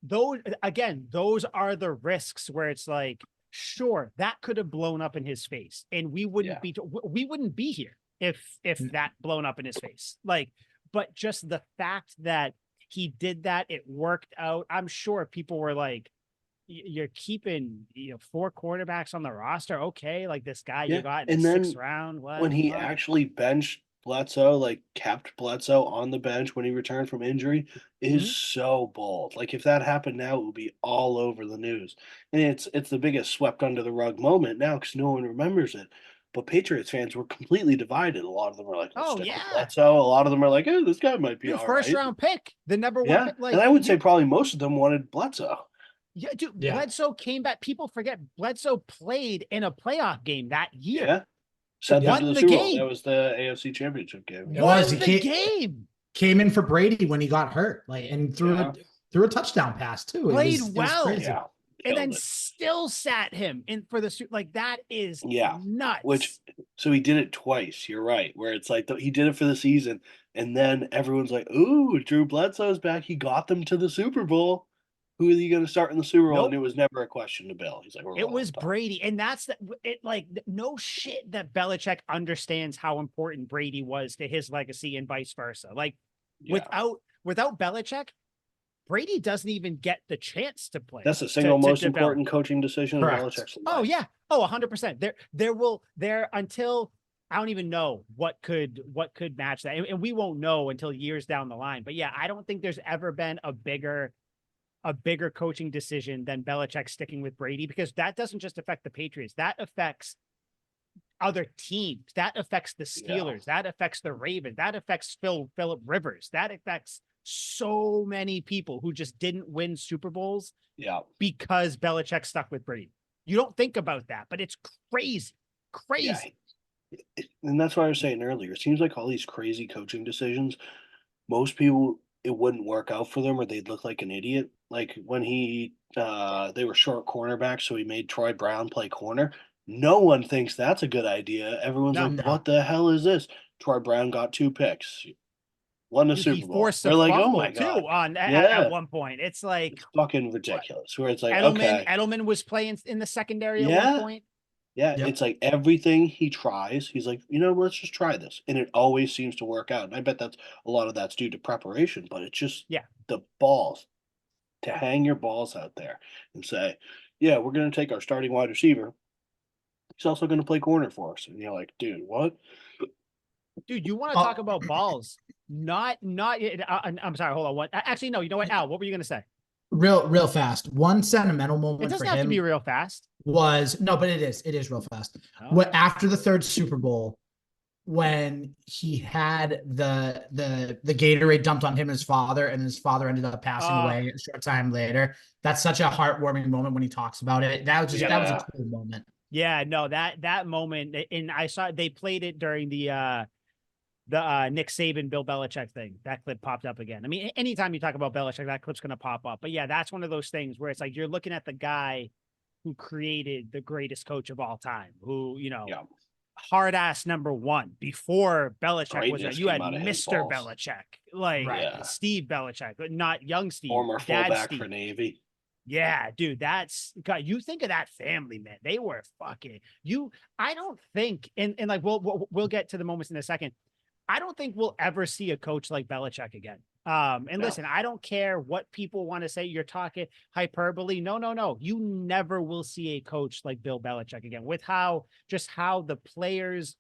those are the risks where it's like, sure, that could have blown up in his face, and we wouldn't be here if that blown up in his face. Like, but just the fact that he did that, it worked out. I'm sure people were like, you're keeping 4 quarterbacks on the roster. Okay, like this guy you got in the 6th round. When he actually benched Bledsoe, like kept Bledsoe on the bench when he returned from injury, is so bold. Like if that happened now, it would be all over the news. And it's the biggest swept under the rug moment now because no one remembers it. But Patriots fans were completely divided. A lot of them are like, let's stick with Bledsoe. A lot of them are like, hey, this guy might be all first right. round pick, the number 1 pick. Like, and I would say probably most of them wanted Bledsoe. Yeah, dude, Bledsoe came back. People forget Bledsoe played in a playoff game that year. Yeah. Sent them to the Super Bowl. Game. That was the AFC Championship game. It was. He came in for Brady when he got hurt, and threw a touchdown pass too. Played well. Yeah. And then still sat him in for the like that is nuts. So he did it twice. You're right. Where it's like he did it for the season, and then everyone's like, "Ooh, Drew Bledsoe's back. He got them to the Super Bowl. Who are you going to start in the Super Bowl?" And it was never a question to Bill. He's like, it was Brady, and that's like no shit that Belichick understands how important Brady was to his legacy and vice versa. Like without Belichick, Brady doesn't even get the chance to play. That's the single most important coaching decision of Belichick's life. Oh yeah. Oh, 100%. There until I don't even know what could match that. And we won't know until years down the line. But yeah, I don't think there's ever been a bigger coaching decision than Belichick sticking with Brady, because that doesn't just affect the Patriots. That affects other teams. That affects the Steelers. That affects the Ravens. That affects Phillip Rivers. That affects so many people who just didn't win Super Bowls because Belichick stuck with Brady. You don't think about that, but it's crazy. And that's why I was saying earlier, it seems like all these crazy coaching decisions, most people, it wouldn't work out for them or they'd look like an idiot. Like when they were short cornerbacks, so he made Troy Brown play corner. No one thinks that's a good idea. Everyone's like, what the hell is this? Troy Brown got 2 picks. Won the Super Bowl. They're like, oh my God. At one point. It's like it's fucking ridiculous. Where it's like, Edelman was playing in the secondary at one point. Yeah, it's like everything he tries, he's like, let's just try this. And it always seems to work out. And I bet a lot of that's due to preparation, but it's just the balls to hang your balls out there and say, yeah, we're going to take our starting wide receiver. He's also going to play corner for us. And you're like, dude, what? Dude, you want to talk about balls? Not. I'm sorry. Hold on. What? Actually, no. You know what, Al? What were you going to say? Real fast. One sentimental moment. It doesn't have to be real fast. But it is. It is real fast. Oh. After the 3rd Super Bowl, when he had the Gatorade dumped on him and his father, and his father ended up passing away a short time later. That's such a heartwarming moment when he talks about it. That was a cool moment. Yeah, no, that moment, and I saw they played it during the Nick Saban, Bill Belichick thing. That clip popped up again. I mean, anytime you talk about Belichick, that clip's going to pop up. But yeah, that's one of those things where it's like you're looking at the guy who created the greatest coach of all time, who, hard ass number 1 before Belichick was there. You had Mr. Belichick, like Steve Belichick, but not young Steve. Former fullback for Navy. Yeah, dude, that's God. You think of that family, man. They were fucking I don't think, and like we'll get to the moments in a second. I don't think we'll ever see a coach like Belichick again. Listen, I don't care what people want to say. You're talking hyperbole. No. You never will see a coach like Bill Belichick again with how the players,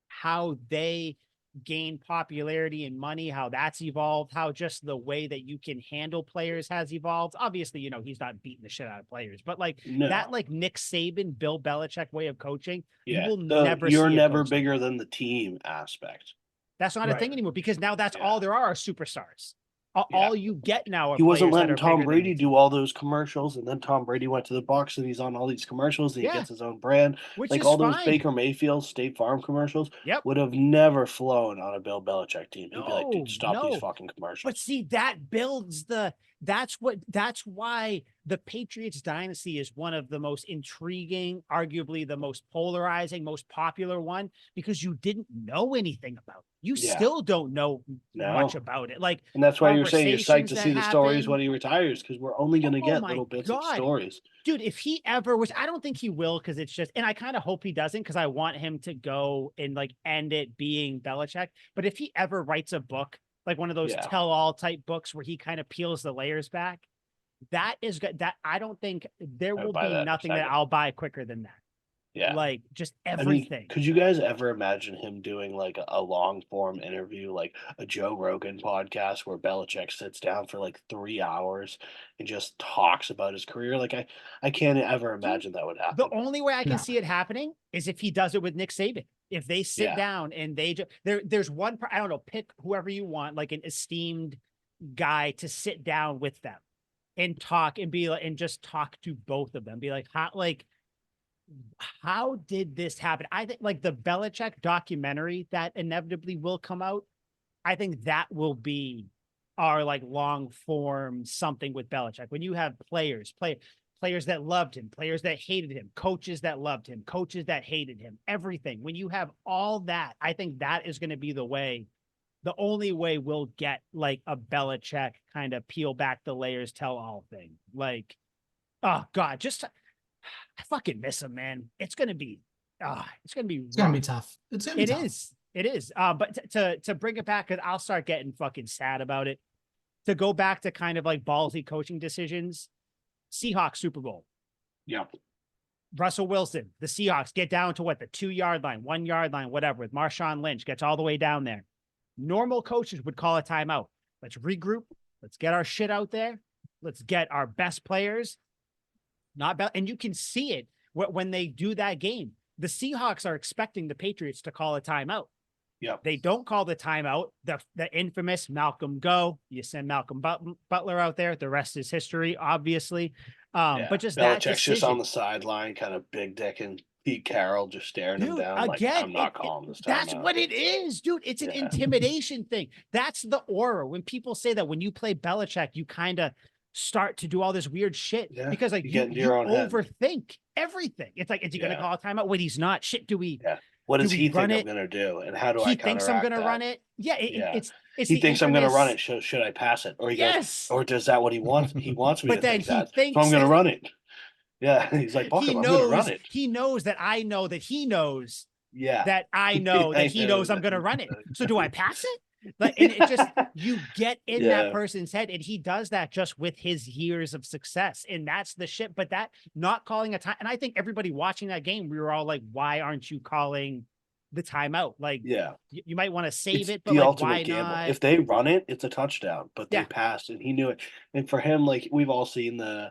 how they gained popularity and money, how that's evolved, how just the way that you can handle players has evolved. Obviously, you know, he's not beating the shit out of players, but like that, No. like Nick Saban, Bill Belichick way of coaching, you Yeah. will The never you're see it never coached. bigger than the team aspect. That's not a thing Right. anymore because now that's Yeah. all there are superstars. Yeah. All you get now are He wasn't players that letting are Tom bigger than Brady the do team. all those commercials, and then Tom Brady went to the Bucks, and he's on all these commercials, and he Yeah, gets his own brand. which Like is all those fine. Baker Mayfield State Farm commercials Yep. would have never flown on a Bill Belichick team. He'd be like, "Dude, No, stop these no. fucking But commercials." see, that builds that's why the Patriots dynasty is one of the most intriguing, arguably the most polarizing, most popular one, because you didn't know anything about it. You Yeah. still don't know much No. about it. Like And that's why you're saying you're psyched conversations to that see the stories happen. when he retires, because we're only going to Oh get my little bits of God. stories. Dude, if he ever, which I don't think he will, because it's just, and I kind of hope he doesn't, because I want him to go and like end it being Belichick. But if he ever writes a book, like one of those Yeah. tell-all type books where he kind of peels the layers back, that is good. That I don't think there I would will buy be that in a nothing that second. I'll buy quicker than that. Yeah. Like just I mean, everything. could you guys ever imagine him doing like a long form interview, like a Joe Rogan podcast where Belichick sits down for like 3 hours and just talks about his career? Like I can't ever imagine that would The happen. only way I can No. see it happening is if he does it with Nick Saban. If they sit Yeah. down and they just there's one, I don't know, pick whoever you want, like an esteemed guy to sit down with them and talk and be like, and just talk to both of them. Be like, how did this happen? I think like the Belichick documentary that inevitably will come out, I think that will be our like long form something with Belichick. When you have players that loved him, players that hated him, coaches that loved him, coaches that hated him, everything. When you have all that, I think that is going to be the only way we'll get like a Belichick kind of peel back the layers, tell all thing. Like, oh God, I fucking miss him, man. It's gonna be it's gonna be It's gonna be rough. tough. It's gonna be It tough. is. It is. But to bring it back, because I'll start getting fucking sad about it. To go back to kind of like ballsy coaching decisions, Seahawks Super Bowl. Yep. Russell Wilson, the Seahawks get down to what, the 2-yard line, 1-yard line, whatever, with Marshawn Lynch, gets all the way down there. Normal coaches would call a timeout. Let's regroup. Let's get our shit out there. Let's get our best players. And you can see it when they do that game. The Seahawks are expecting the Patriots to call a timeout. Yep. They don't call the timeout. The infamous Malcolm go. You send Malcolm Butler out there. The rest is history, obviously. But just that Belichick's decision. just on the sideline, kind of big dicking Pete Carroll, just staring him Dude, down. Like, again, I'm not calling this timeout. that's what it is, dude. It's an Yeah. intimidation thing. That's the aura. When people say that when you play Belichick, you kind of start to do all this weird shit Yeah, because like you get into you your own head. overthink everything. It's like, is he going to Yeah. call a timeout? Wait, he's not. Shit, do we? Yeah. What Do does we he run think I'm it? going to do? And how do I He thinks I'm counteract going to that? run it. Yeah, Yeah. it's He the thinks I'm going to run infamous- it. Should I pass it? Or he Yes. goes, or is that what he wants? He wants me But to then think he that. So thinks I'm going to that- run it. Yeah. He's like, Buck he him, I'm going to run knows it. he knows that I know that he knows Yeah. that I know that he knows I'm going to run it. So do I pass it? Like, and it just, you get in that Yeah. person's head, and he does that just with his years of success. And that's the shit. But that not calling a time, and I think everybody watching that game, we were all like, why aren't you calling the timeout? Like, Yeah. you might want to save It's it, but the like, ultimate why gamble. not? If they run it, it's a touchdown, but they Yeah. passed, and he knew it. And for him, like we've all seen the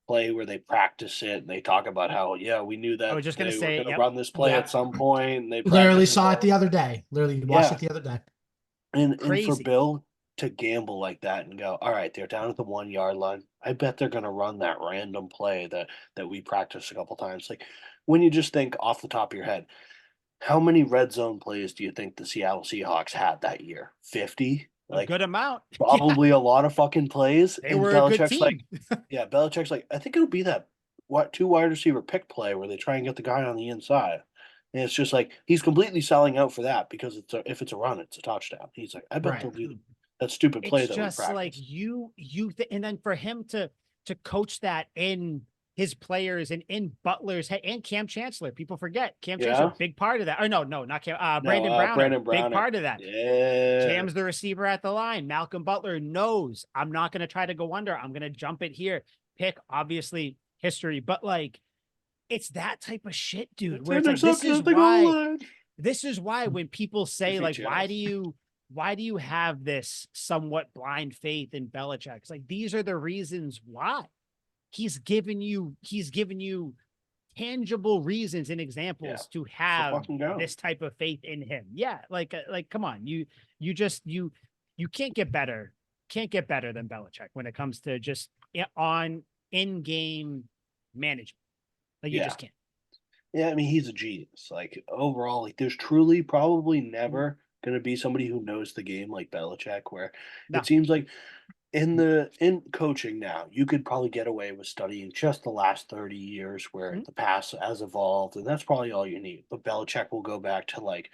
play where they practice it, and they talk about how we knew that I was just gonna they say, were going to yep. run this play Yeah. at some point. And they Literally practiced saw all- it the other day. Literally watched Yeah. it the other day. And for Crazy. Bill to gamble like that and go, all right, they're down at the 1-yard line. I bet they're going to run that random play that we practiced a couple times. Like when you just think off the top of your head, how many red zone plays do you think the Seattle Seahawks had that year? 50? A good amount. Probably a lot of fucking plays. They And were a good Belichick's team. like, Belichick's like, I think it'll be that 2 wide receiver pick play where they try and get the guy on the inside. And it's just like he's completely selling out for that because if it's a run, it's a touchdown. He's like, I bet Right. they'll do that stupid play It's that we just like practiced. and then for him to coach that in his players and in Butler's head and Cam Chancellor. People forget Cam Chancellor, big part of that. Or no, not Cam. Brandon Browner, Brandon big Browner. part of that. Yeah. Cam's the receiver at the line. Malcolm Butler knows I'm not going to try to go under. I'm going to jump it here. Pick, obviously, history, but like it's that type of shit, dude. Where it's like this is why. this is why when people say me like, why chills. do you have this somewhat blind faith in Belichick? It's like, these are the reasons why. He's given you tangible reasons and Yeah. examples to So have fucking go. this type of faith in him. Yeah, like come on, you can't get better, than Belichick when it comes to just on in-game management. Like you Yeah. just can't. Yeah, I mean, he's a genius. Like overall, like there's truly probably Mhm. never gonna be somebody who knows the game like Belichick, where it No. seems like in coaching now, you could probably get away with studying just the last 30 years where Mhm. the past has evolved, and that's probably all you need. But Belichick will go back to like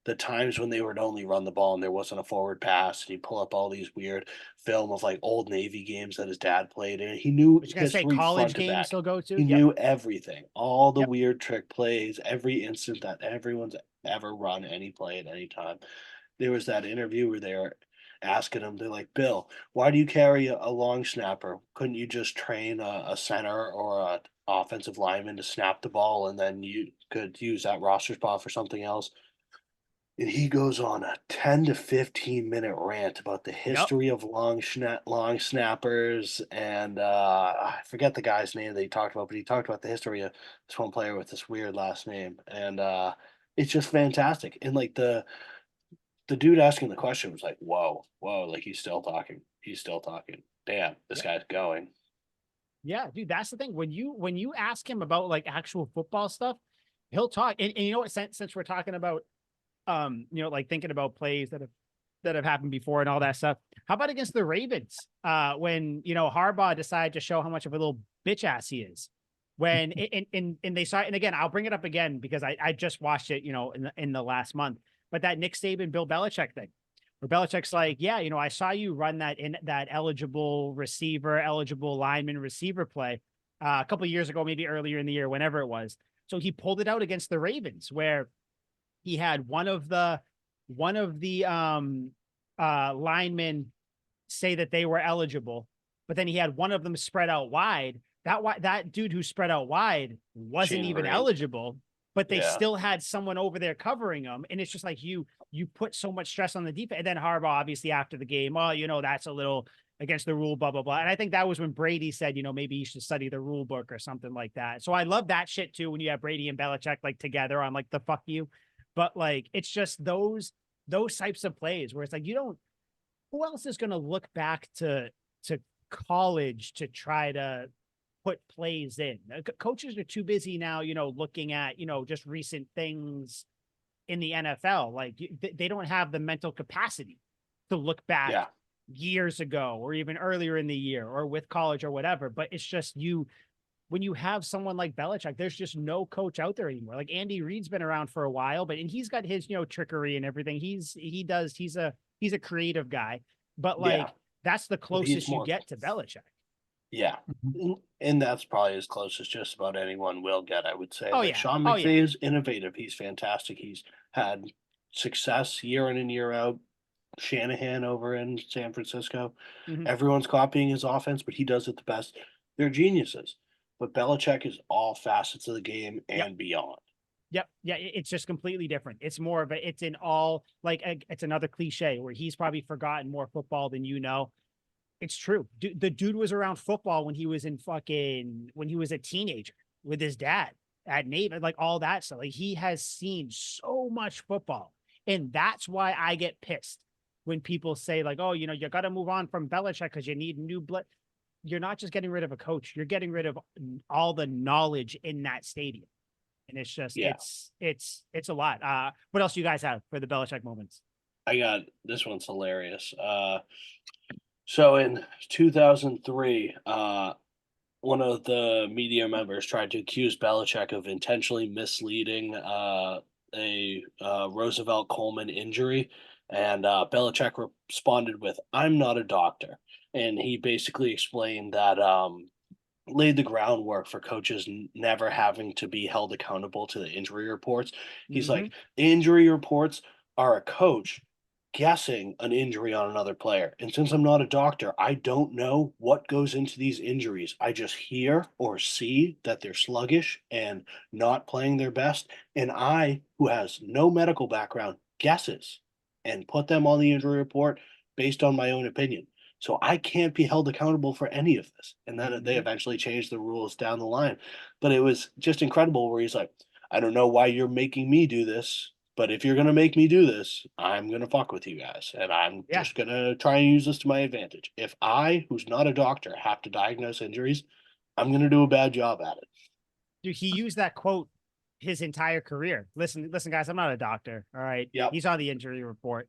the times when they would only run the ball and there wasn't a forward pass, and he'd pull up all these weird film of like old Navy games that his dad played in. He knew But you're gonna say history college front to games back. still go to? He Yep. knew everything, all the Yep. weird trick plays, every instant that everyone's ever run any play at any time. There was that interview where they were asking him, they're like, Bill, why do you carry a long snapper? Couldn't you just train a center or a offensive lineman to snap the ball and then you could use that roster spot for something else? And he goes on a 10 to 15-minute rant about the Yep. history of long snappers, and, I forget the guy's name that he talked about, but he talked about the history of this one player with this weird last name, and, it's just fantastic, and, like, the dude asking the question was like, "Whoa, whoa," like, he's still talking. Damn, this Yep. guy's going. Yeah, dude, that's the thing. When you ask him about like actual football stuff, he'll talk. And you know what? Since we're talking about like thinking about plays that have happened before and all that stuff. How about against the Ravens? When Harbaugh decided to show how much of a little bitch ass he is. When and they saw, and again, I'll bring it up again because I just watched it, in the last month. But that Nick Saban, Bill Belichick thing, where Belichick's like, yeah, I saw you run that eligible lineman receiver play a couple of years ago, maybe earlier in the year, whenever it was. So he pulled it out against the Ravens, where he had one of the linemen say that they were eligible, but then he had one of them spread out wide. That dude who spread out wide wasn't Shane even Vereen. eligible, but they Yeah. still had someone over there covering him. And it's just like you put so much stress on the defense. And then Harbaugh, obviously, after the game, that's a little against the rule, blah, blah, blah. And I think that was when Brady said, maybe you should study the rule book or something like that. So I love that shit too, when you have Brady and Belichick like together on like the fuck you. But like it's just those types of plays where it's like who else is going to look back to college to try to put plays in? Coaches are too busy now, looking at, just recent things in the NFL. Like they don't have the mental capacity to look back Yeah. years ago or even earlier in the year or with college or whatever. But it's just when you have someone like Belichick, there's just no coach out there anymore. Like Andy Reid's been around for a while, and he's got his, trickery and everything. He's a creative guy, but Yeah. like that's the But he's closest you more get to Belichick. Yeah, Mhm. and that's probably as close as just about anyone will get, I would say. Oh Like yeah. Sean Oh yeah. McVay is innovative. He's fantastic. He's had success year in and year out. Shanahan over in San Francisco. Mhm. Everyone's copying his offense, but he does it the best. They're geniuses. But Belichick is all facets of the game Yep. and beyond. Yep. Yeah. It's just completely different. It's more of it's in all like it's another cliche where he's probably forgotten more football than you know. It's true. The dude was around football when he was a teenager with his dad at Navy, like all that stuff. Like he has seen so much football. And that's why I get pissed when people say, like, oh, you got to move on from Belichick because you need new blood. You're not just getting rid of a coach, you're getting rid of all the knowledge in that stadium. And it's just, Yeah. it's a lot. What else you guys have for the Belichick moments? I got this one's hilarious. So in 2003, one of the media members tried to accuse Belichick of intentionally misleading a Roosevelt Coleman injury, and Belichick responded with, "I'm not a doctor," and he basically explained that laid the groundwork for coaches never having to be held accountable to the injury reports. He's Mm-hmm. like, injury reports are a coach guessing an injury on another player. And since I'm not a doctor, I don't know what goes into these injuries. I just hear or see that they're sluggish and not playing their best. And I, who has no medical background, guesses and put them on the injury report based on my own opinion. So I can't be held accountable for any of this. And then they eventually changed the rules down the line. But it was just incredible where he's like, I don't know why you're making me do this, but if you're gonna make me do this, I'm gonna fuck with you guys, and I'm Yeah. just gonna try and use this to my advantage. If I, who's not a doctor, have to diagnose injuries, I'm gonna do a bad job at it. Dude, he used that quote his entire career. Listen, guys, I'm not a doctor. All right. Yep. He's on the injury report.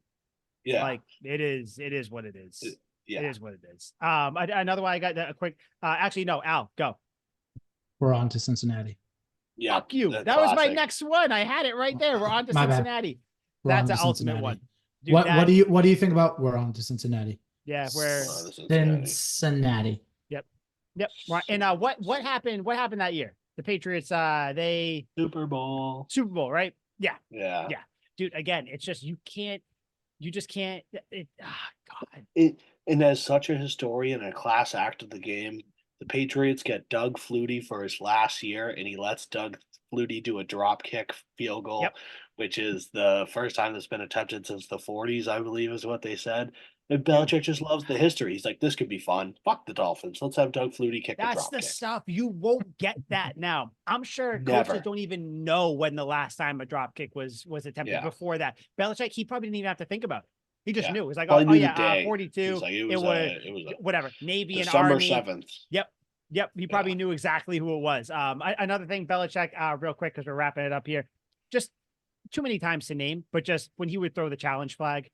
Yeah. Like it is what it is. Yeah. It is what it is. Another one I got a quick actually no, Al, go. We're on to Cincinnati. Yeah. Fuck you. The That was my classic. next one. I had it right there. We're on to My bad. Cincinnati. We're That's on an to ultimate Cincinnati. one. Dude, What do you think about we're on to Cincinnati? Yeah, we're Oh, the Cincinnati. Cincinnati. yep. Right. And what happened that year? The Patriots they Super Bowl. Super Bowl, right? Yeah. Yeah. Yeah. Dude, again, it's just you just can't God. And as such a historian and a class act of the game, the Patriots get Doug Flutie for his last year, and he lets Doug Flutie do a drop kick field goal, Yep. which is the first time that's been attempted since the 40s, I believe is what they said. And Belichick just loves the history. He's like, this could be fun. Fuck the Dolphins. Let's have Doug Flutie kick a That's drop the kick. stuff you won't get that now. I'm sure Never. coaches don't even know when the last time a drop kick was attempted. Yeah. Before that, Belichick, he probably didn't even have to think about it. He just Yeah. knew. It was like, Probably oh knew the yeah, day. 42. He's like, it was was whatever. Navy and December Army. 7th. Yep. He probably knew exactly who it was. Another thing, Belichick, real quick, because we're wrapping it up here. Just too many times to name, but just when he would throw the challenge flag.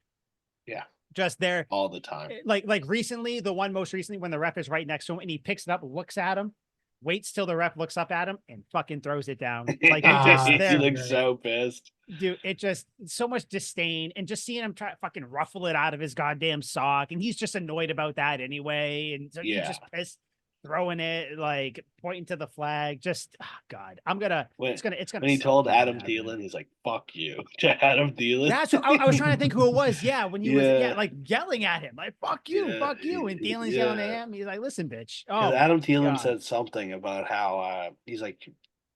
Yeah. Just there. All the time. Like recently, the one most recently when the ref is right next to him and he picks it up, looks at him, waits till the ref looks up at him and fucking throws it down. Like he looks so pissed. Dude, it just so much disdain and just seeing him try to fucking ruffle it out of his goddamn sock. And he's just annoyed about that anyway. And so he's just pissed, throwing it, like pointing to the flag. Just God, it's gonna when he told Adam bad, Thielen, man. he's like, fuck you to Adam Thielen. That's what I was trying to think who it was. Yeah, when he was like yelling at him, like fuck you. And Thielen's yelling at him. He's like, listen, bitch. Oh, Adam Thielen God. said something about how he's like,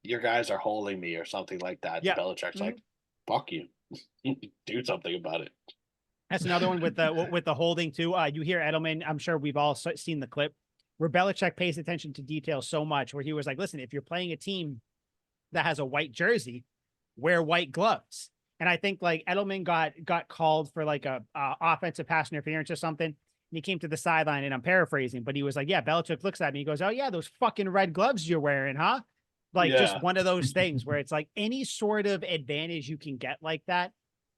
your guys are holding me or something like that. Yeah. Belichick's like, fuck you. Do something about it. That's another one with the holding too. You hear Edelman. I'm sure we've all seen the clip where Belichick pays attention to detail so much where he was like, listen, if you're playing a team that has a white jersey, wear white gloves. And I think like Edelman got called for like a offensive pass interference or something. And he came to the sideline and I'm paraphrasing, but he was like, yeah, Belichick looks at me. He goes, oh yeah, those fucking red gloves you're wearing, huh? Like just one of those things where it's like any sort of advantage you can get like that.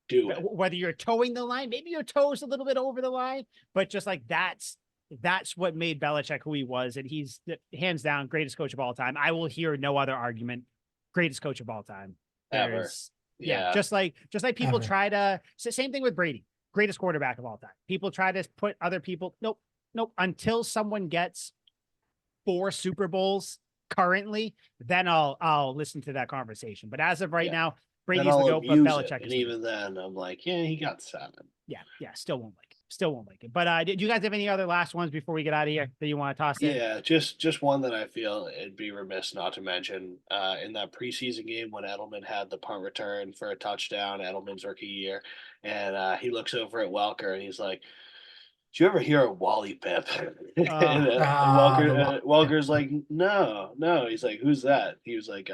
Do it. Whether you're towing the line, maybe your toes a little bit over the line, but just like that's what made Belichick who he was. And he's hands down greatest coach of all time. I will hear no other argument. Greatest coach of all time. Ever. Yeah. Just like people Ever. try to, same thing with Brady, greatest quarterback of all time. People try to put other people. Nope. Until someone gets 4 Super Bowls currently, then I'll listen to that conversation. But as of right now, Brady's the GOAT, but Belichick is. And even then, I'm like, yeah, he got 7. Yeah. Still won't like it. But do you guys have any other last ones before we get out of here that you want to toss in? Yeah, just one that I feel it'd be remiss not to mention. In that preseason game when Edelman had the punt return for a touchdown, Edelman's rookie year, and he looks over at Welker and he's like, "Did you ever hear of Wally Pip?" And Welker's like, "No." He's like, "Who's that?" He was like,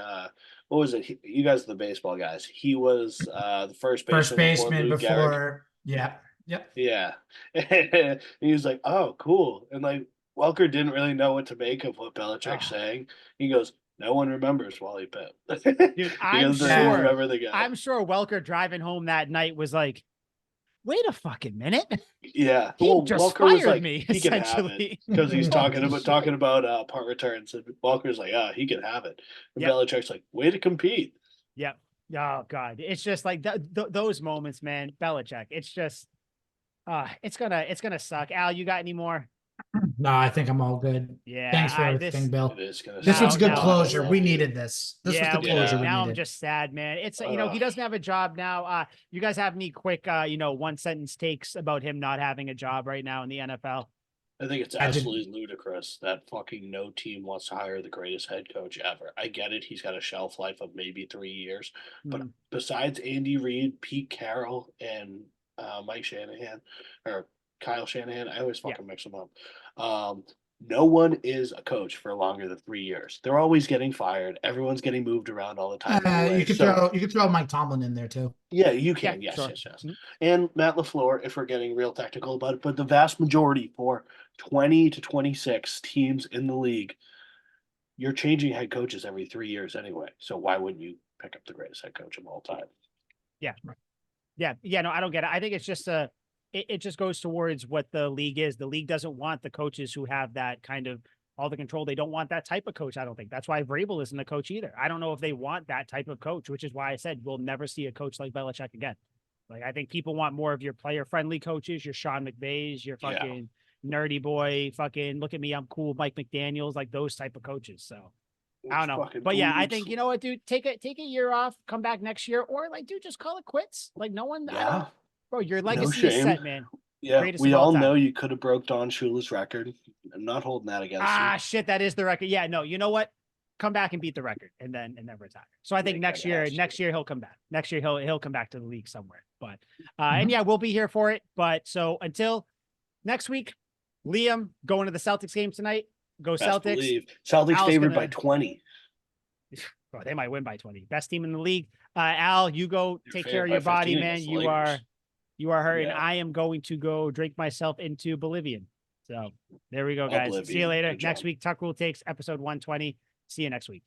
"What was it? You guys are the baseball guys. He was the first baseman before. Yeah. Yep. Yeah." And he was like, "Oh, cool." And like Welker didn't really know what to make of what Belichick's saying. He goes, "No one remembers Wally Pip." Dude, I'm remember the guy. I'm sure Welker driving home that night was like, wait a fucking minute. Yeah. He just Welker was fired like, me, he can have essentially. it because he's talking about punt returns. And Welker's like, he can have it. And Belichick's like, way to compete. Yep. Oh God, it's just like those moments, man. Belichick. It's just, it's gonna suck. Al, you got any more? No, I think I'm all good. Yeah, Thanks for I everything, Bill. It is gonna. This was Now- good now- closure. We needed this. This was yeah, the we closure did. we Now I'm needed. just sad, man. It's he doesn't have a job now. You guys have any quick one sentence takes about him not having a job right now in the NFL? I think it's I did- absolutely ludicrous that fucking no team wants to hire the greatest head coach ever. I get it; he's got a shelf life of maybe 3 years, but Hmm. besides Andy Reid, Pete Carroll, and Mike Shanahan or Kyle Shanahan, I always Yeah. fucking mix them up. No one is a coach for longer than 3 years. They're always getting fired. Everyone's getting moved around all the time. Anyway. You could throw Mike Tomlin in there too. Yeah, you can. Yeah, Yes, sure. yes. Mhm. And Matt LaFleur, if we're getting real technical about it, but the vast majority for 20 to 26 teams in the league, you're changing head coaches every 3 years anyway. So why wouldn't you pick up the greatest head coach of all time? Yeah. No, I don't get it. I think it's just it just goes towards what the league is. The league doesn't want the coaches who have that kind of all the control. They don't want that type of coach. I don't think that's why Vrabel isn't a coach either. I don't know if they want that type of coach, which is why I said we'll never see a coach like Belichick again. Like, I think people want more of your player friendly coaches, your Sean McVays, your fucking nerdy boy, fucking look at me, I'm cool, Mike McDaniels, like those type of coaches. So I don't know. But yeah, I think, you know what, dude, take a year off, come back next year, or like, dude, just call it quits. Like, no one, Yeah. bro, your legacy is shame. set, man. Yeah, Greatest we of all all time. know you could have broke Don Shula's record. I'm not holding that against you. Shit, that is the record. Yeah, no, you know what? Come back and beat the record and then retire. So I think Yeah, next kinda year, has to. next year he'll come back. Next year he'll come back to the league somewhere. But and yeah, we'll be here for it. But so until next week, Liam going to the Celtics game tonight. Go Best Celtics. believe. Celtics Al's favored by gonna- 20. Well, they might win by 20. Best team in the league. Al, you go You're take favored care of by your body, 15 man. against the You Lakers. are hurt, and Yeah. I am going to go drink myself into Bolivian. So there we go, guys. See you Oblivion. later. Good Next job. week, Tuck Rule Takes episode 120. See you next week.